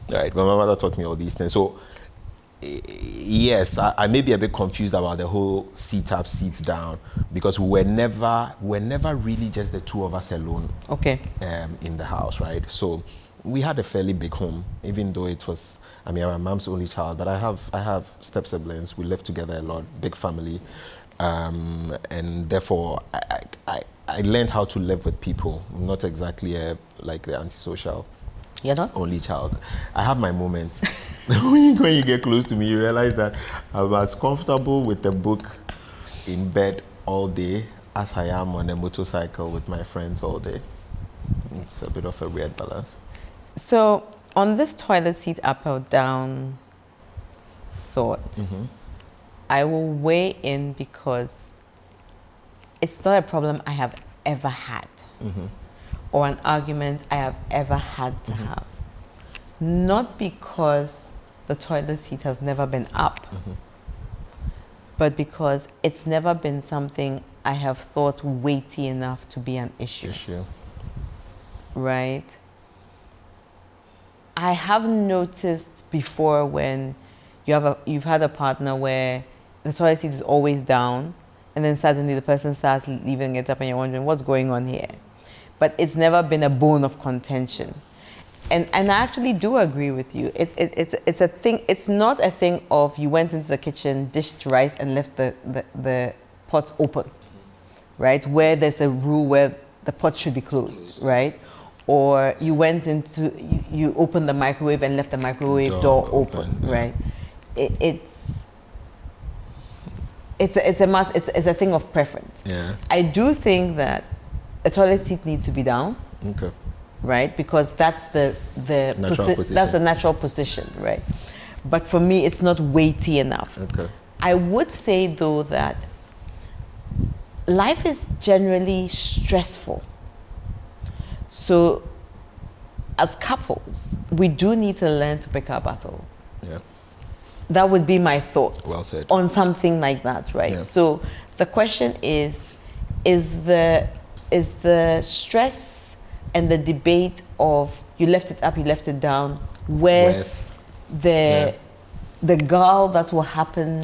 Right? But my mother taught me all these things. So yes, I may be a bit confused about the whole seat up, seat down, because we're never really just the two of us alone. Okay. In the house, right? So we had a fairly big home, even though it was. I mean, I'm my mom's only child, but I have step siblings. We live together a lot, big family, and therefore I learned how to live with people. I'm not exactly like the antisocial. You're not? Only child. I have my moments. when you get close to me, you realize that I'm as comfortable with a book in bed all day as I am on a motorcycle with my friends all day. It's a bit of a weird balance. So on this toilet seat up or down thought, I will weigh in because it's not a problem I have ever had. Or an argument I have ever had to have. Not because the toilet seat has never been up, but because it's never been something I have thought weighty enough to be an issue. Right? I have noticed before when you've had a partner where the toilet seat is always down, and then suddenly the person starts leaving it up and you're wondering what's going on here. But it's never been a bone of contention. And I actually do agree with you. It's a thing. It's not a thing of you went into the kitchen, dished rice, and left the pot open, right? Where there's a rule where the pot should be closed, right? Or you went into you opened the microwave and left the microwave door open, yeah. right? It's a thing of preference. Yeah. I do think that a toilet seat needs to be down. Okay. Right, because that's the position. That's the natural position, right? But for me, it's not weighty enough. Okay. I would say though that life is generally stressful. So, as couples, we do need to learn to pick our battles. Yeah. That would be my thought. Well said. On something like that, right? Yeah. So the question is the stress and the debate of you left it up, you left it down, with the gall that will happen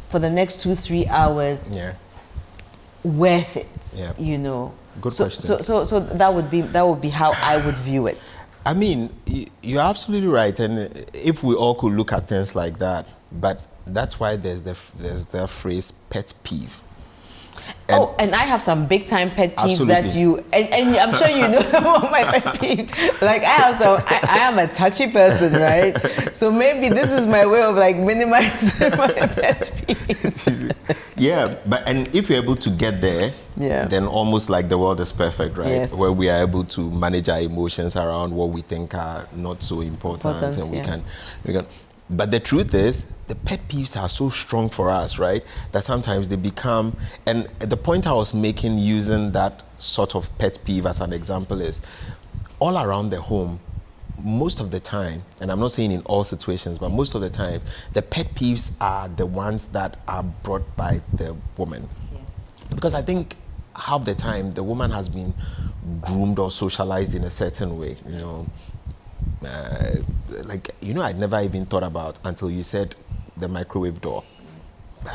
for the next 2-3 hours, worth it? Yeah. You know. Good question. So that would be how I would view it. I mean, you're absolutely right, and if we all could look at things like that, but that's why there's the phrase pet peeve. And I have some big time pet peeves Absolutely. that you and I'm sure you know some of my pet peeves. Like I am a touchy person, right? So maybe this is my way of like minimizing my pet peeves. Yeah, and if you're able to get there, then almost like the world is perfect, right? Yes. Where we are able to manage our emotions around what we think are not so important and we can. But the truth is, the pet peeves are so strong for us, right? That sometimes they become, and the point I was making using that sort of pet peeve as an example is, all around the home, most of the time, and I'm not saying in all situations, but most of the time, the pet peeves are the ones that are brought by the woman. Yeah. Because I think half the time, the woman has been groomed or socialized in a certain way, you know. I'd never even thought about until you said the microwave door.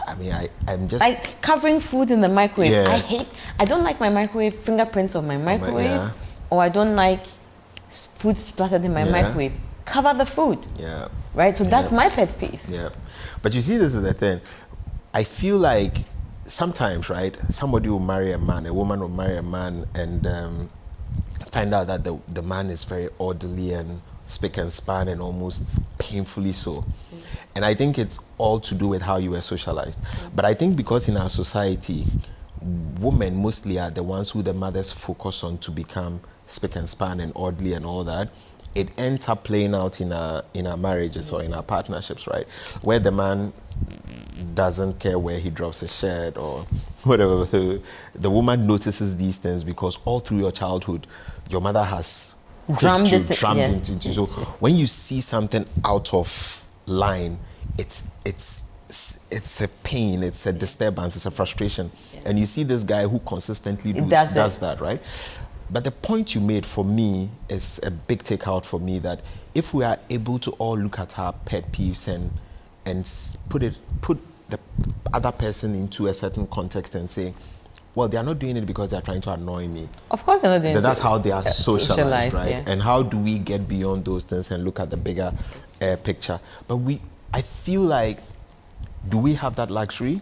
I mean, I'm just like covering food in the microwave. Yeah. I don't like my microwave fingerprints on my microwave, or I don't like food splattered in my microwave. Cover the food. Yeah. Right. So that's my pet peeve. Yeah. But you see, this is the thing. I feel like sometimes, right, somebody will marry a man, a woman will marry a man, and find out that the man is very orderly and spick and span and almost painfully so. And I think it's all to do with how you were socialized. But I think because in our society, women mostly are the ones who the mothers focus on to become spick and span and orderly and all that, it ends up playing out in our marriages or in our partnerships, right? Where the man doesn't care where he drops his shirt or whatever. The woman notices these things because all through your childhood, your mother has drummed into you. So when you see something out of line, it's a pain, it's a disturbance, it's a frustration. And you see this guy who consistently does that, right? But the point you made for me is a big takeout for me, that if we are able to all look at our pet peeves and put the other person into a certain context and say, well, they are not doing it because they are trying to annoy me. Of course they're not doing it. That's how they are socialized, right? Yeah. And how do we get beyond those things and look at the bigger picture? But I feel like, do we have that luxury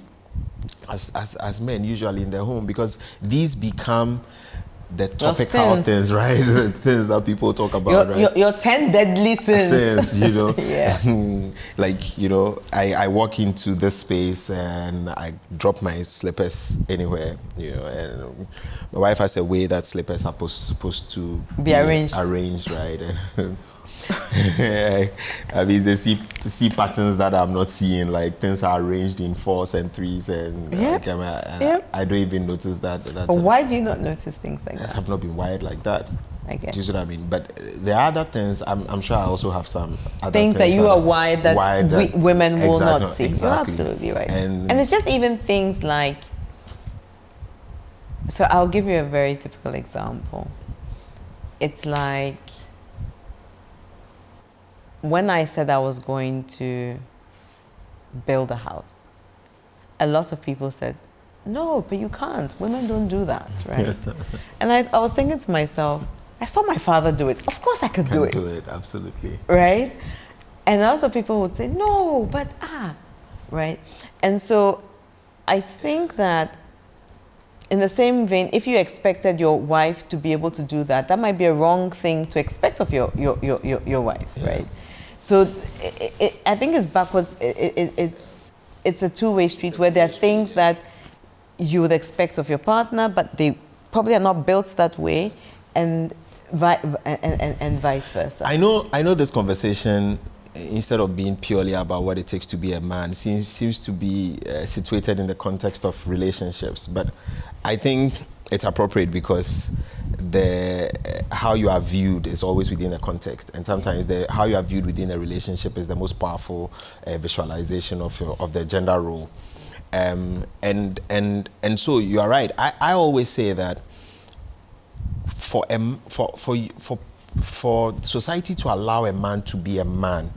as men usually in their home? Because these become the topical things, right? The things that people talk about, right? Your 10 deadly sins. You know. Yeah. Like, you know, I walk into this space and I drop my slippers anywhere, you know, and my wife has a way that slippers are supposed to be arranged, right? And I mean, they see patterns that I'm not seeing, like things are arranged in 4s and 3s, and I don't even notice that. But why do you not notice things like that? I have not been wired like that. I guess. Do you see what I mean? But there are other things. I'm sure I also have some other things that you are wired that women will not see. You're absolutely right. And it's just even things like. So I'll give you a very typical example. It's like, when I said I was going to build a house, a lot of people said, no, but you can't. Women don't do that, right? And I was thinking to myself, I saw my father do it. Of course I could do it. Do it, absolutely. Right? And also people would say, no, but right? And so I think that in the same vein, if you expected your wife to be able to do that, that might be a wrong thing to expect of your wife, Yeah. right? So I think it's backwards. It's a two-way street where there are things that you would expect of your partner, but they probably are not built that way, and vice versa. I know this conversation, instead of being purely about what it takes to be a man, seems to be situated in the context of relationships. But I think it's appropriate because how you are viewed is always within a context, and sometimes how you are viewed within a relationship is the most powerful visualization of the gender role. And so you are right. I always say that for society to allow a man to be a man,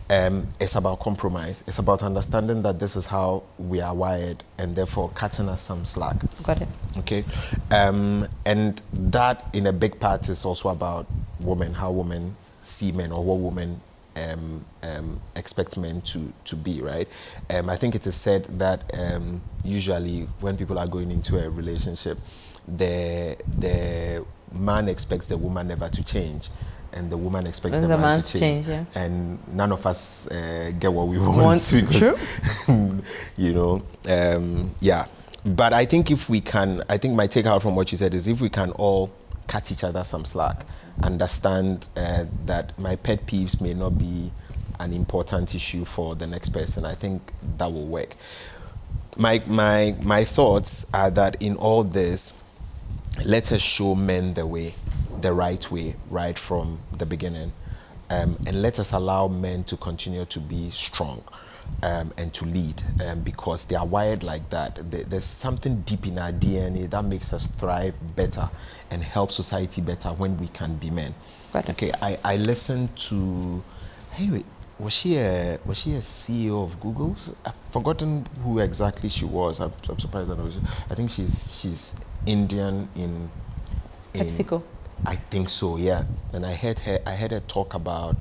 it's about compromise. It's about understanding that this is how we are wired, and therefore cutting us some slack. Got it. Okay, and that in a big part is also about women, how women see men, or what women expect men to be, right? I think it is said that usually when people are going into a relationship, the man expects the woman never to change, and the woman expects the man to change. Yeah. And none of us get what we want because, you know, yeah. But I think I think my takeout from what you said is if we can all cut each other some slack, understand that my pet peeves may not be an important issue for the next person, I think that will work. My thoughts are that in all this, let us show men the right way, right from the beginning, and let us allow men to continue to be strong and to lead, because they are wired like that. There's something deep in our DNA that makes us thrive better and help society better when we can be men. Right. Okay, I listened to, hey, wait, was she a CEO of Google? I've forgotten who exactly she was. I'm surprised. I think she's Indian in PepsiCo. I think so, yeah. And I heard her talk about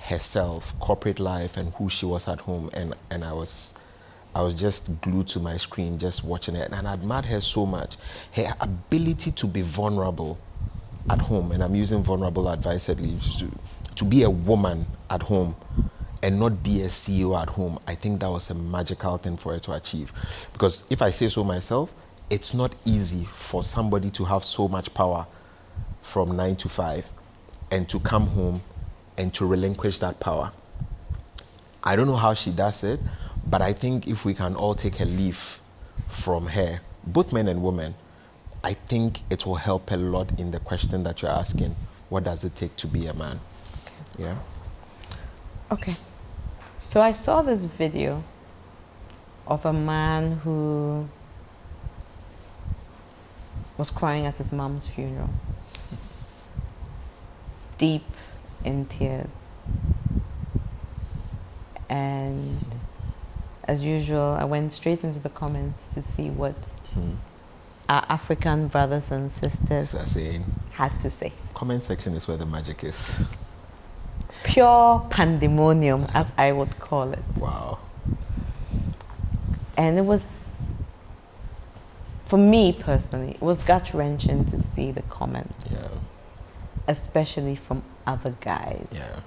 herself, corporate life, and who she was at home, and I was just glued to my screen just watching it, and I admired her so much. Her ability to be vulnerable at home, and I'm using vulnerable advisedly, to be a woman at home and not be a CEO at home. I think that was a magical thing for her to achieve. Because if I say so myself, it's not easy for somebody to have so much power from 9 to 5 and to come home and to relinquish that power. I don't know how she does it, but I think if we can all take a leaf from her, both men and women, I think it will help a lot in the question that you're asking, what does it take to be a man? Okay. Yeah. Okay. So I saw this video of a man who was crying at his mom's funeral, deep in tears. And as usual, I went straight into the comments to see what our African brothers and sisters had to say. Comment section is where the magic is. Pure pandemonium, as I would call it. Wow. And it was, for me personally, it was gut-wrenching to see the comments. Yeah. Especially from other guys. Yeah.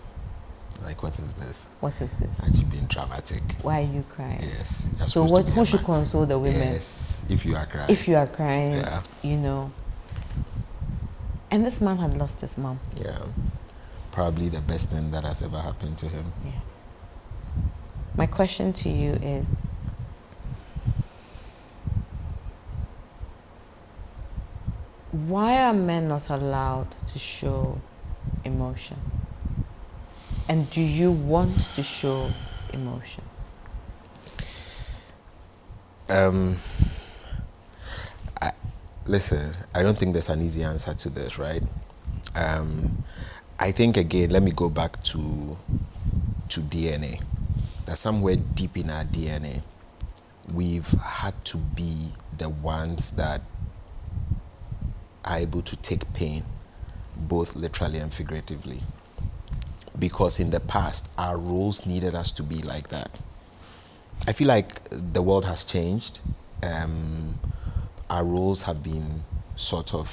Like, what is this? What is this? Aren't you being dramatic? Why are you crying? Yes. So who should console the women? Yes. If you are crying. If you are crying, yeah. you know. And this man had lost his mom. Yeah. Probably the best thing that has ever happened to him. Yeah. My question to you is, why are men not allowed to show emotion? And do you want to show emotion? Listen, I don't think there's an easy answer to this, right? I think, again, let me go back to DNA. That somewhere deep in our DNA, we've had to be the ones that are able to take pain, both literally and figuratively. Because in the past, our roles needed us to be like that. I feel like the world has changed. Our roles have been sort of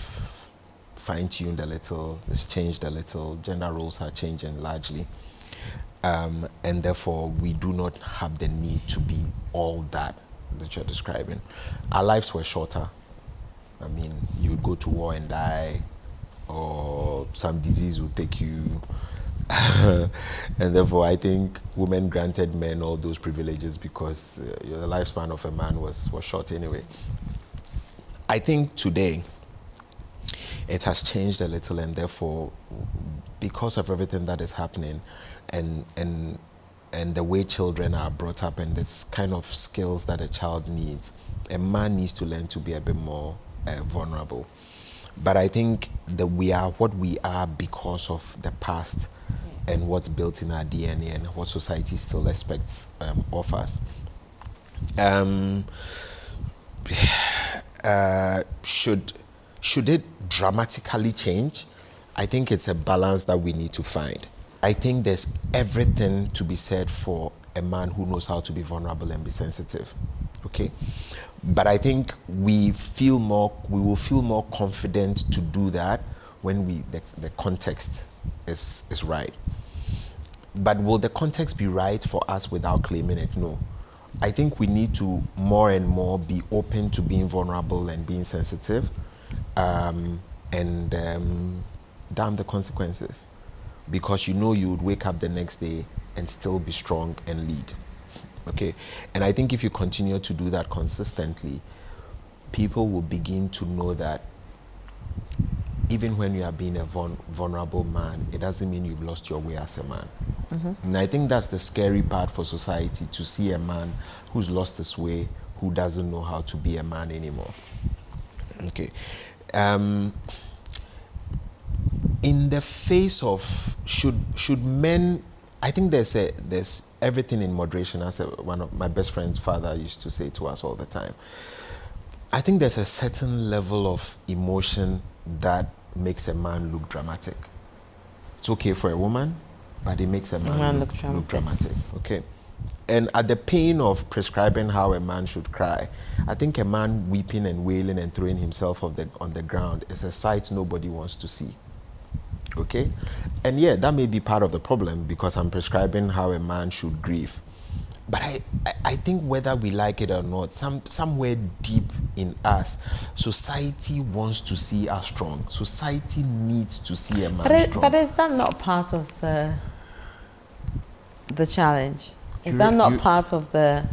fine-tuned a little, it's changed a little. Gender roles are changing largely. And therefore, we do not have the need to be all that you're describing. Our lives were shorter. I mean, you would go to war and die, or some disease would take you. And therefore, I think women granted men all those privileges because the lifespan of a man was short anyway. I think today, it has changed a little, and therefore, because of everything that is happening, and the way children are brought up, and this kind of skills that a child needs, a man needs to learn to be a bit more vulnerable. But I think that we are what we are because of the past and what's built in our DNA and what society still expects of us. Should it dramatically change? I think it's a balance that we need to find. I think there's everything to be said for a man who knows how to be vulnerable and be sensitive. Okay? But I think we will feel more confident to do that when the context is right. But will the context be right for us without claiming it? No. I think we need to more and more be open to being vulnerable and being sensitive, and damn the consequences. Because you would wake up the next day and still be strong and lead. Okay? And I think if you continue to do that consistently, people will begin to know that even when you are being a vulnerable man, it doesn't mean you've lost your way as a man. Mm-hmm. And I think that's the scary part for society, to see a man who's lost his way, who doesn't know how to be a man anymore. Okay. In the face of should men, I think there's everything in moderation, as one of my best friend's father used to say to us all the time. I think there's a certain level of emotion that makes a man look dramatic. It's okay for a woman, but it makes a man look dramatic. Okay. And at the pain of prescribing how a man should cry, I think a man weeping and wailing and throwing himself on the ground is a sight nobody wants to see. Okay? And yeah, that may be part of the problem because I'm prescribing how a man should grieve. But I think whether we like it or not, somewhere deep in us, society wants to see us strong. Society needs to see a man strong. But is that not part of the challenge? Is that not part of the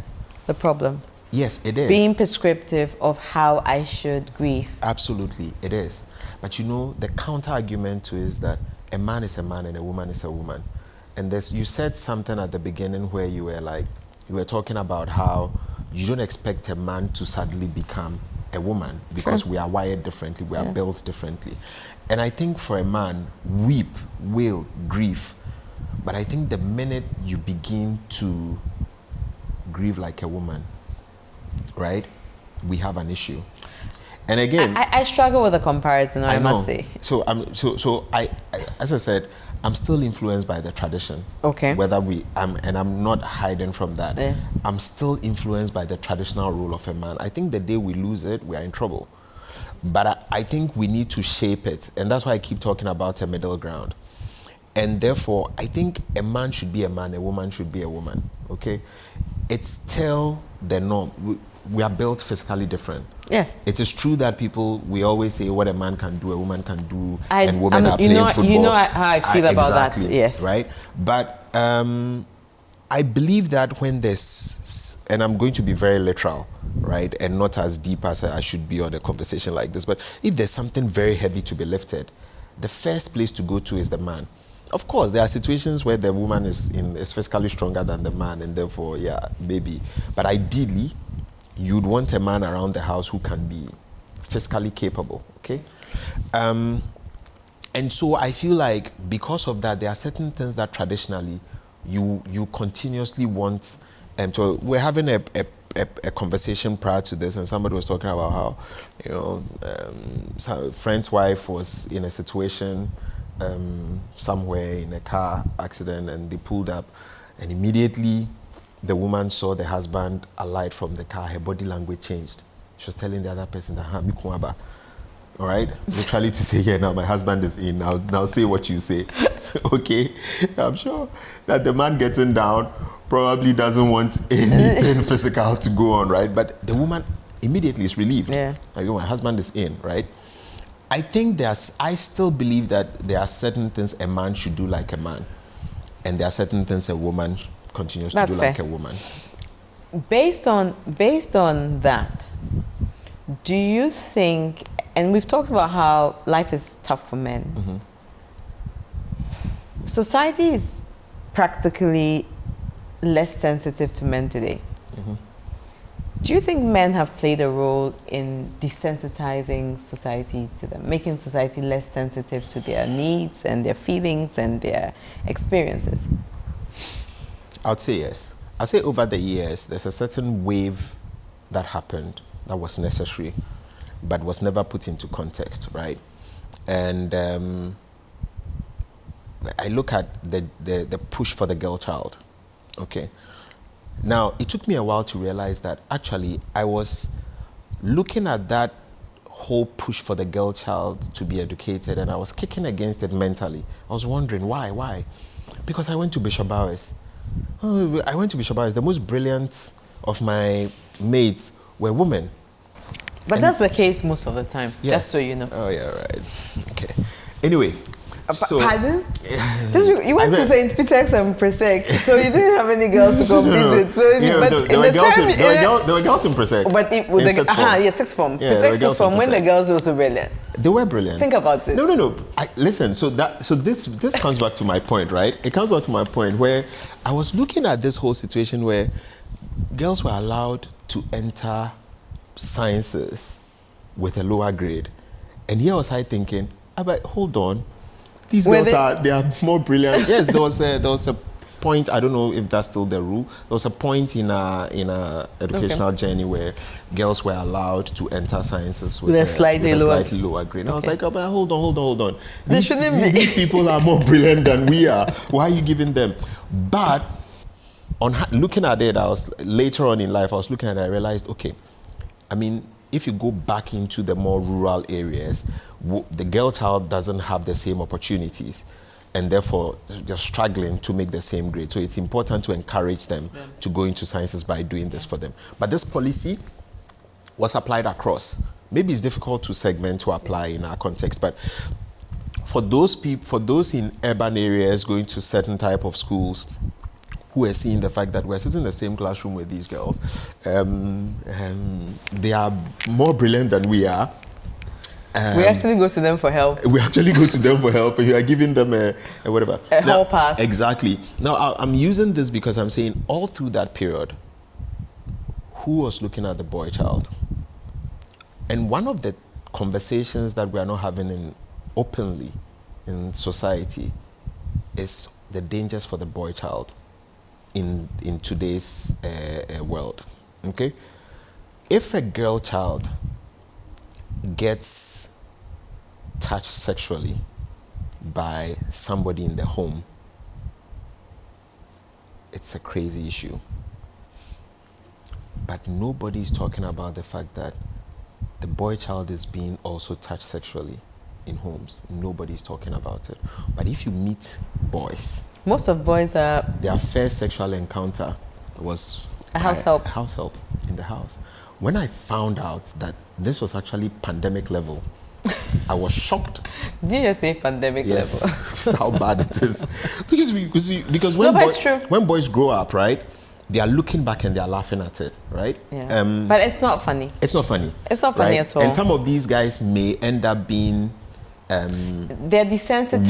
problem? Yes, it is. Being prescriptive of how I should grieve. Absolutely, it is. But the counter argument to is that a man is a man and a woman is a woman. And you said something at the beginning where you were talking about how you don't expect a man to suddenly become a woman because we are wired differently, we are built differently. And I think for a man, weep, wail, grief. But I think the minute you begin to grieve like a woman, right, we have an issue. And again, I struggle with the comparison, I must say. So I, as I said, I'm still influenced by the tradition. Okay. And I'm not hiding from that. Yeah. I'm still influenced by the traditional role of a man. I think the day we lose it, we are in trouble. But I think we need to shape it, and that's why I keep talking about a middle ground. And therefore, I think a man should be a man, a woman should be a woman. Okay, it's still the norm. We are built physically different. Yes. It is true that we always say what a man can do, a woman can do, and women are playing football. You know how I feel about exactly, that. Yes. Right? But I believe that when there's, and I'm going to be very literal, right, and not as deep as I should be on a conversation like this, but if there's something very heavy to be lifted, the first place to go to is the man. Of course, there are situations where the woman is physically stronger than the man, and therefore, yeah, maybe. But ideally, you'd want a man around the house who can be physically capable, okay? And so I feel like because of that, there are certain things that traditionally you continuously want. We're having a a conversation prior to this, and somebody was talking about how, you know, some friend's wife was in a situation somewhere in a car accident, and they pulled up, and immediately the woman saw the husband alight from the car. Her body language changed. She was telling the other person that, all right, literally to say, yeah, now my husband is in. Now say what you say. Okay, I'm sure that the man getting down probably doesn't want anything physical to go on, right? But the woman immediately is relieved. Yeah. Like, my husband is in, right? I think I still believe that there are certain things a man should do like a man, and there are certain things a woman continues to do like a woman. Based on that, do you think, and we've talked about how life is tough for men. Mm-hmm. Society is practically less sensitive to men today. Mm-hmm. Do you think men have played a role in desensitizing society to them, making society less sensitive to their needs and their feelings and their experiences? I'd say yes. I'd say over the years, there's a certain wave that happened that was necessary, but was never put into context, right? And I look at the push for the girl child, okay? Now, it took me a while to realize that actually I was looking at that whole push for the girl child to be educated, and I was kicking against it mentally. I was wondering, why? Because I went to Bishop Bowers. The most brilliant of my mates were women. But that's the case most of the time, just so you know. Oh, yeah, right. Okay. Anyway. Pardon? You went to St. Peter's and Presec, so you didn't have any girls to compete with. So, there were girls in Presec. But sixth form. Presec sixth form, when the girls were so brilliant. They were brilliant. Think about it. No. Listen, so this comes back to my point, right? It comes back to my point where I was looking at this whole situation where girls were allowed to enter sciences with a lower grade. And here was I thinking, but hold on. These girls they are more brilliant. Yes, there was a point, I don't know if that's still the rule. There was a point in a educational journey where girls were allowed to enter sciences with a slightly lower grade. And I was like, but hold on. These people are more brilliant than we are. Why are you giving them? But looking at it, later on in life, I was looking at it, I realized, okay, I mean, if you go back into the more rural areas, the girl child doesn't have the same opportunities, and therefore they're struggling to make the same grade. So it's important to encourage them to go into sciences by doing this for them. But this policy was applied across. Maybe it's difficult to segment to apply in our context, but for those in urban areas going to certain type of schools, who are seeing the fact that we're sitting in the same classroom with these girls, they are more brilliant than we are. We actually go to them for help. And you are giving them a whatever. A hall pass. Exactly. Now, I'm using this because I'm saying all through that period, who was looking at the boy child? And one of the conversations that we are not having openly in society is the dangers for the boy child in today's world. Okay? If a girl child gets touched sexually by somebody in the home, it's a crazy issue. But nobody is talking about the fact that the boy child is being also touched sexually in homes. Nobody's talking about it. But if you meet boys, most of boys are, their first sexual encounter was a house help. A house help in the house. When I found out that this was actually pandemic level, I was shocked. Did you just say pandemic level? Yes, how bad it is. Because when boys grow up, right, they are looking back and they are laughing at it, right? Yeah. But it's not funny. It's not funny. It's not funny at all. And some of these guys may end up being they're desensitized,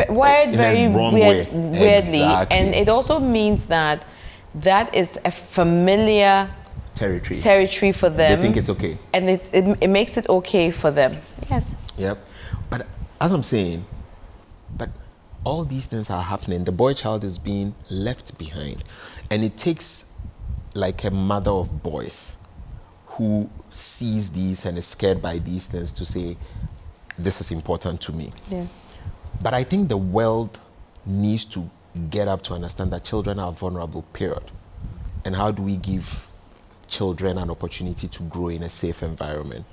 wired very weirdly, exactly. And it also means that is a familiar territory for them. They think it's okay, and it makes it okay for them. Yes. Yep. But as I'm saying, but all these things are happening. The boy child is being left behind, and it takes like a mother of boys who sees these and is scared by these things to say, this is important to me. Yeah. But I think the world needs to get up to understand that children are vulnerable, period. And how do we give children an opportunity to grow in a safe environment?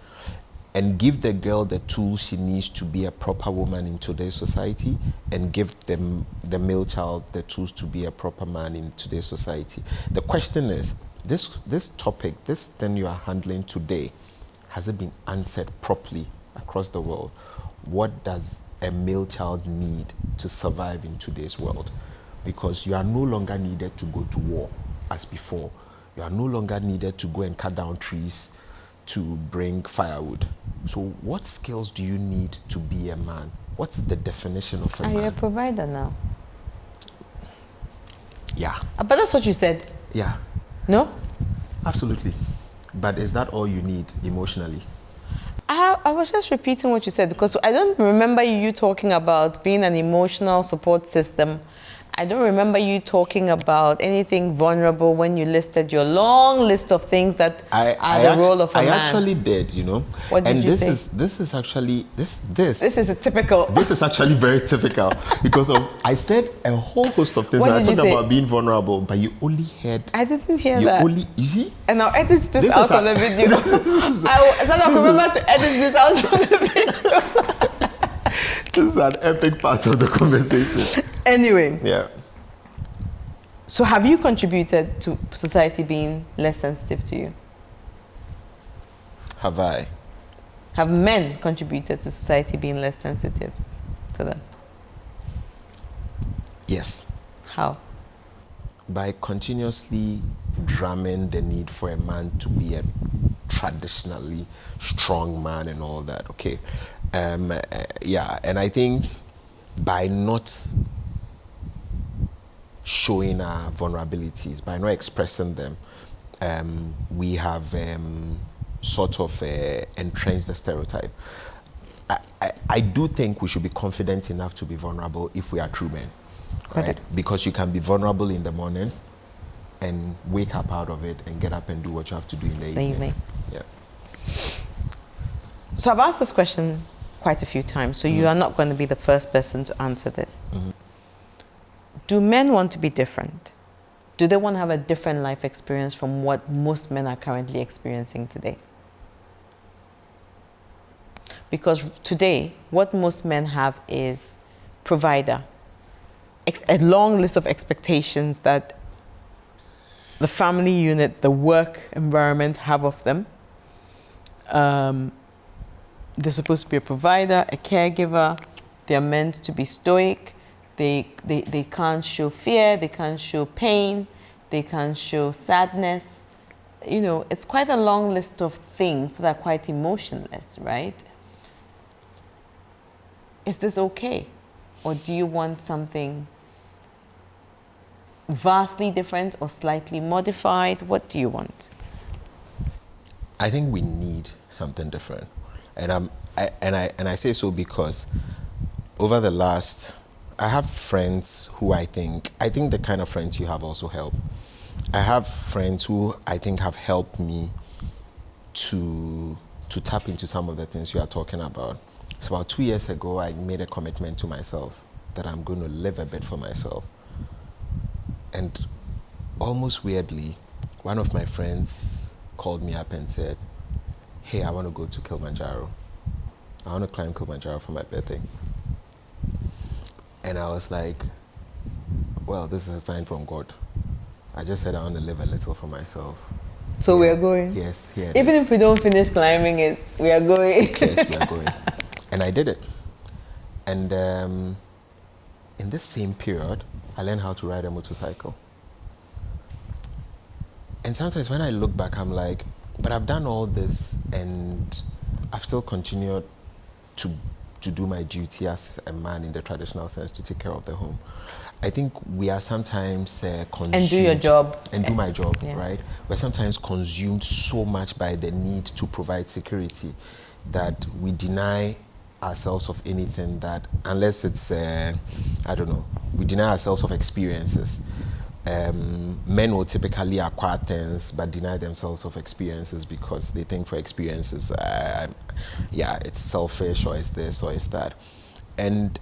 And give the girl the tools she needs to be a proper woman in today's society, and give them the male child the tools to be a proper man in today's society. The question is, this topic, this thing you are handling today, has it been answered properly across the world? What does a male child need to survive in today's world? Because you are no longer needed to go to war as before. You are no longer needed to go and cut down trees to bring firewood. So what skills do you need to be a man? What's the definition of a Are man? you a provider now? Yeah. But that's what you said. Yeah. No? Absolutely. But is that all you need emotionally? I was just repeating what you said, because I don't remember you talking about being an emotional support system. I don't remember you talking about anything vulnerable when you listed your long list of things that are the role of a man. I actually did, you know. What did and you this say? This is actually this This is a typical. This is actually very typical because of I said a whole host of things. What And I did you talked say? about being vulnerable, but you only heard. I didn't hear that. You see? And I'll edit this This out is of a- the video. this is- I'll remember to edit this out of the video. This is an epic part of the conversation. Anyway, Yeah. so have you contributed to society being less sensitive to you? Have I? Have men contributed to society being less sensitive to them? Yes. How? By continuously drumming the need for a man to be a traditionally strong man and all that. Okay. Yeah, and I think by not showing our vulnerabilities, by not expressing them, we have sort of entrenched the stereotype. I do think we should be confident enough to be vulnerable if we are true men, right? Because you can be vulnerable in the morning and wake up out of it and get up and do what you have to do in the evening. Yeah. So I've asked this question quite a few times, so you are not going to be the first person to answer this. Do men want to be different? Do they want to have a different life experience from what most men are currently experiencing today? Because today, what most men have is provider, a long list of expectations that the family unit, the work environment have of them. They're supposed to be a provider, a caregiver. They're meant to be stoic. They can't show fear. They can't show pain. They can't show sadness. You know, it's quite a long list of things that are quite emotionless, right? Is this okay? Or do you want something vastly different or slightly modified? What do you want? I think we need something different. And I say so because over the last, I have friends who I think the kind of friends you have also help. I have friends who I think have helped me to tap into some of the things you are talking about. So about 2 years ago, I made a commitment to myself that I'm going to live a bit for myself. And almost weirdly, one of my friends called me up and said, hey, I want to go to Kilimanjaro. I want to climb Kilimanjaro for my birthday. And I was like, well, this is a sign from God. I just said I want to live a little for myself. So we are going? Yes, here it Even is. if we don't finish climbing it, we are going. Yes, we are going. And I did it. And in this same period, I learned how to ride a motorcycle. And sometimes when I look back, I'm like, but I've done all this and I've still continued to do my duty as a man in the traditional sense, to take care of the home. I think we are sometimes consumed. And do your job. And do my job, Yeah. right? We're sometimes consumed so much by the need to provide security that we deny ourselves of anything that, unless it's, I don't know, we deny ourselves of experiences. Men will typically acquire things but deny themselves of experiences because they think for experiences, it's selfish or it's this or it's that. And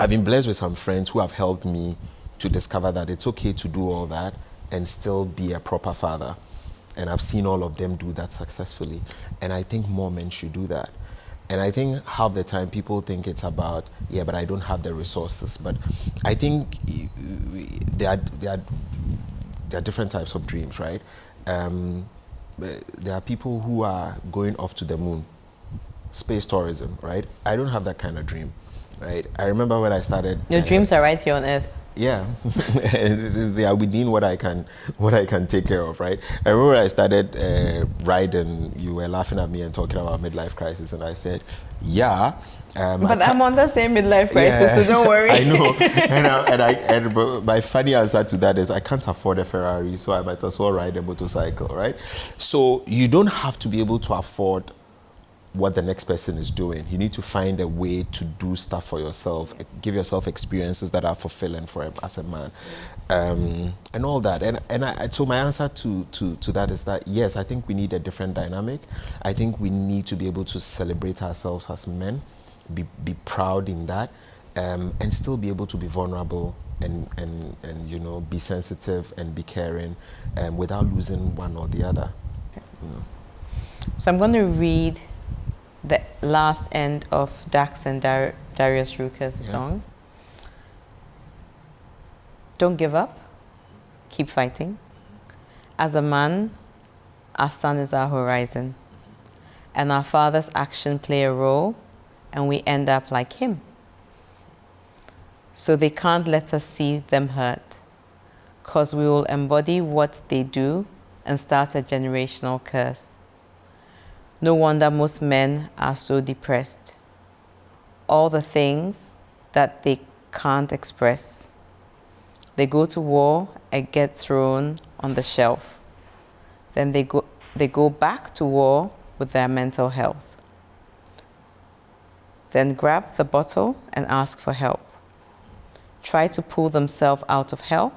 I've been blessed with some friends who have helped me to discover that it's okay to do all that and still be a proper father. And I've seen all of them do that successfully. And I think more men should do that. And I think half the time people think it's about, but I don't have the resources. But I think there are different types of dreams, right? There are people who are going off to the moon, space tourism, right? I don't have that kind of dream, right? I remember when I started. Your dreams are right here on earth. Yeah, they are within what I can take care of, right? I remember when I started riding, you were laughing at me and talking about midlife crisis, and I said, but I'm on the same midlife crisis, so don't worry. I know, but my funny answer to that is I can't afford a Ferrari, so I might as well ride a motorcycle, right? So you don't have to be able to afford what the next person is doing. You need to find a way to do stuff for yourself, give yourself experiences that are fulfilling for him as a man, and all that. So my answer to that is that yes, I think we need a different dynamic. I think we need to be able to celebrate ourselves as men, be proud in that, and still be able to be vulnerable and be sensitive and be caring, without losing one or the other. So I'm going to read the last end of Dax and Darius Rucker's song. Don't give up. Keep fighting. As a man, our sun is our horizon. And our father's action play a role, and we end up like him. So they can't let us see them hurt, 'cause we will embody what they do and start a generational curse. No wonder most men are so depressed. All the things that they can't express. They go to war and get thrown on the shelf. Then they go back to war with their mental health. Then grab the bottle and ask for help. Try to pull themselves out of hell.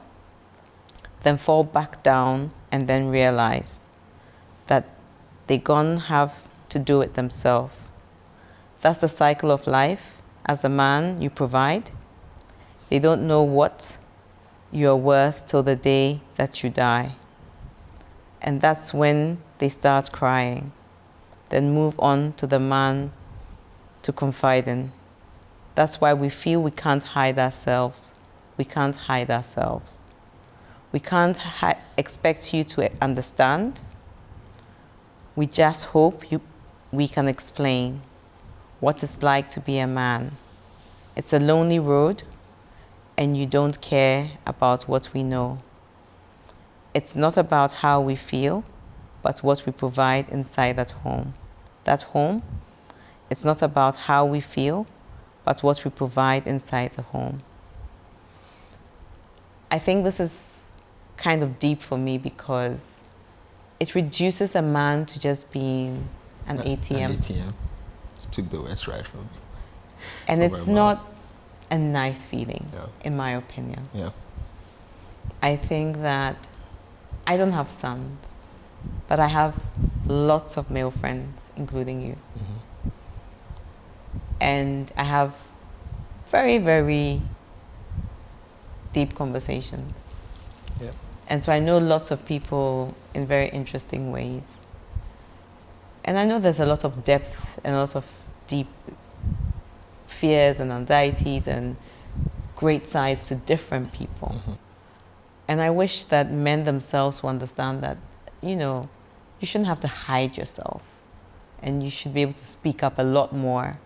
Then fall back down and then realize that they're gonna have to do it themselves. That's the cycle of life. As a man, you provide. They don't know what you're worth till the day that you die. And that's when they start crying. Then move on to the man to confide in. That's why we feel we can't hide ourselves. We can't hide ourselves. We can't expect you to understand. We just hope we can explain what it's like to be a man. It's a lonely road, and you don't care about what we know. It's not about how we feel, but what we provide inside that home. That home, it's not about how we feel, but what we provide inside the home. I think this is kind of deep for me because it reduces a man to just being an ATM. An ATM. You took the words right from me. And it's not a nice feeling, in my opinion. Yeah. I think that I don't have sons, but I have lots of male friends, including you. Mm-hmm. And I have very, very deep conversations. Yeah. And so I know lots of people in very interesting ways. And I know there's a lot of depth and a lot of deep fears and anxieties and great sides to different people. Mm-hmm. And I wish that men themselves will understand that, you shouldn't have to hide yourself. And you should be able to speak up a lot more.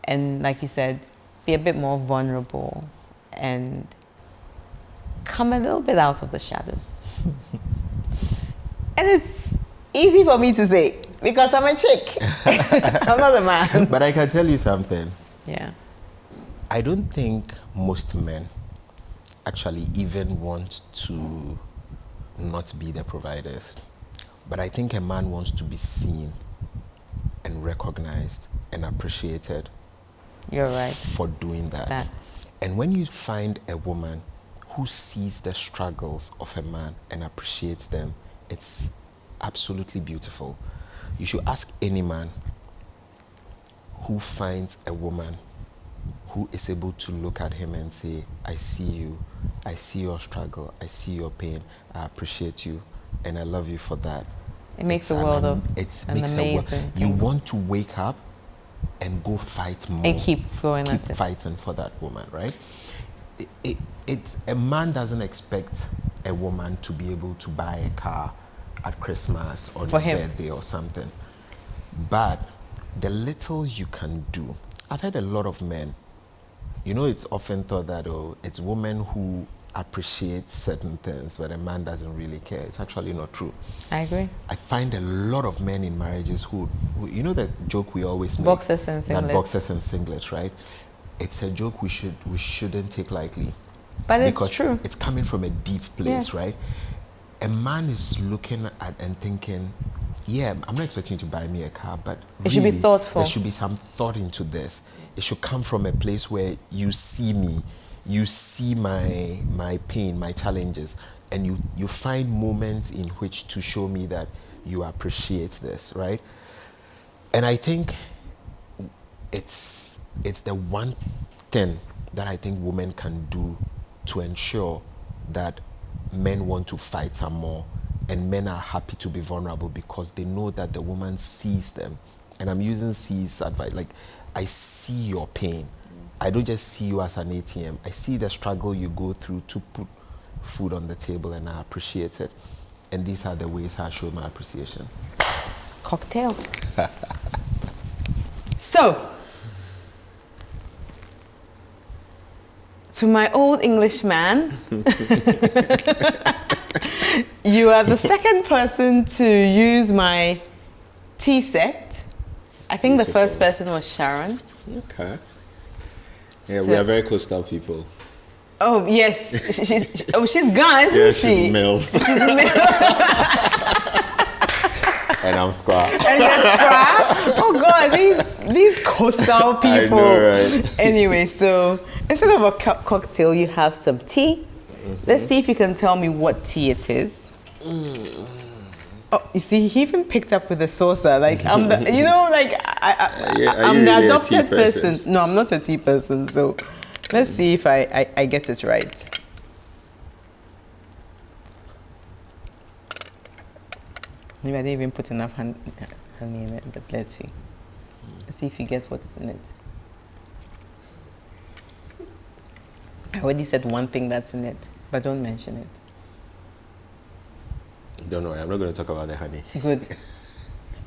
And like you said, be a bit more vulnerable and come a little bit out of the shadows. And it's easy for me to say because I'm a chick. I'm not a man. But I can tell you something. Yeah. I don't think most men actually even want to not be the providers. But I think a man wants to be seen and recognized and appreciated. You're right. For doing that. And when you find a woman who sees the struggles of a man and appreciates them, it's absolutely beautiful. You should ask any man who finds a woman who is able to look at him and say, I see you, I see your struggle, I see your pain, I appreciate you, and I love you for that. It makes the world an amazing thing. You want to wake up and go fight more. And keep going at it. Fighting for that woman, right? It's a man doesn't expect a woman to be able to buy a car at Christmas or your birthday or something. But the little you can do. I've heard a lot of men, you know, it's often thought that, oh, it's women who appreciate certain things, but a man doesn't really care. It's actually not true. I agree. I find a lot of men in marriages who you know that joke we always make? Boxers and singlets. That boxers and singlets, right? It's a joke we shouldn't take lightly. But because it's true. It's coming from a deep place, right? A man is looking at and thinking, yeah, I'm not expecting you to buy me a car, but it should be thoughtful. There should be some thought into this. It should come from a place where you see me, you see my pain, my challenges, and you find moments in which to show me that you appreciate this, right? And I think it's the one thing that I think women can do to ensure that men want to fight some more and men are happy to be vulnerable because they know that the woman sees them. And I'm using C's advice, like, I see your pain. I don't just see you as an ATM. I see the struggle you go through to put food on the table, and I appreciate it. And these are the ways I show my appreciation. Cocktail. So, to my old English man, you are the second person to use my tea set. I think the first person was Sharon. Okay. Yeah, we are very coastal people. Oh yes, she's gone, isn't she? She's MILF. She's MILF. And I'm Squaw. And you're Squaw. Oh God, these coastal people. I know, right? Anyway, so instead of a cocktail, you have some tea. Let's see if you can tell me what tea it is. Oh, you see, he even picked up with the saucer. Like I'm the, you know, like I'm the adopted person. No, I'm not a tea person. So let's see if I get it right. Maybe I didn't even put enough honey in it, but let's see. Let's see if you guess what's in it. I already said one thing that's in it, but don't mention it. Don't worry, I'm not going to talk about the honey. Good.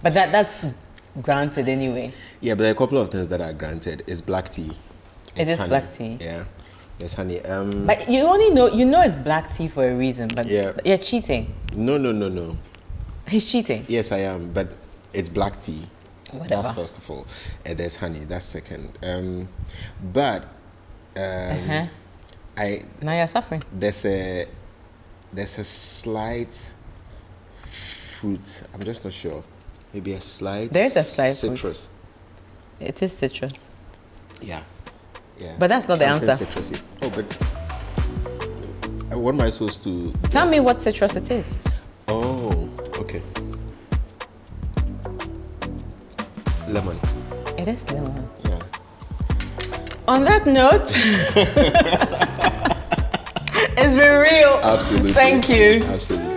But that's granted anyway. Yeah, but there are a couple of things that are granted. It's black tea. It is honey. Black tea. Yeah, it's honey. But you know it's black tea for a reason, but you're cheating. No. He's cheating. Yes, I am, but it's black tea. Whatever. That's first of all. There's honey. That's second. Now you're suffering. There's a slight fruit. I'm just not sure. Maybe a slight. There's a slight citrus. Fruit. It is citrus. Yeah. But that's not something the answer. Citrusy. Oh, but what am I supposed to? Tell me what citrus it is. Oh, okay. Lemon. It is lemon. Yeah. On that note, it's been real. Absolutely. Thank you. Absolutely.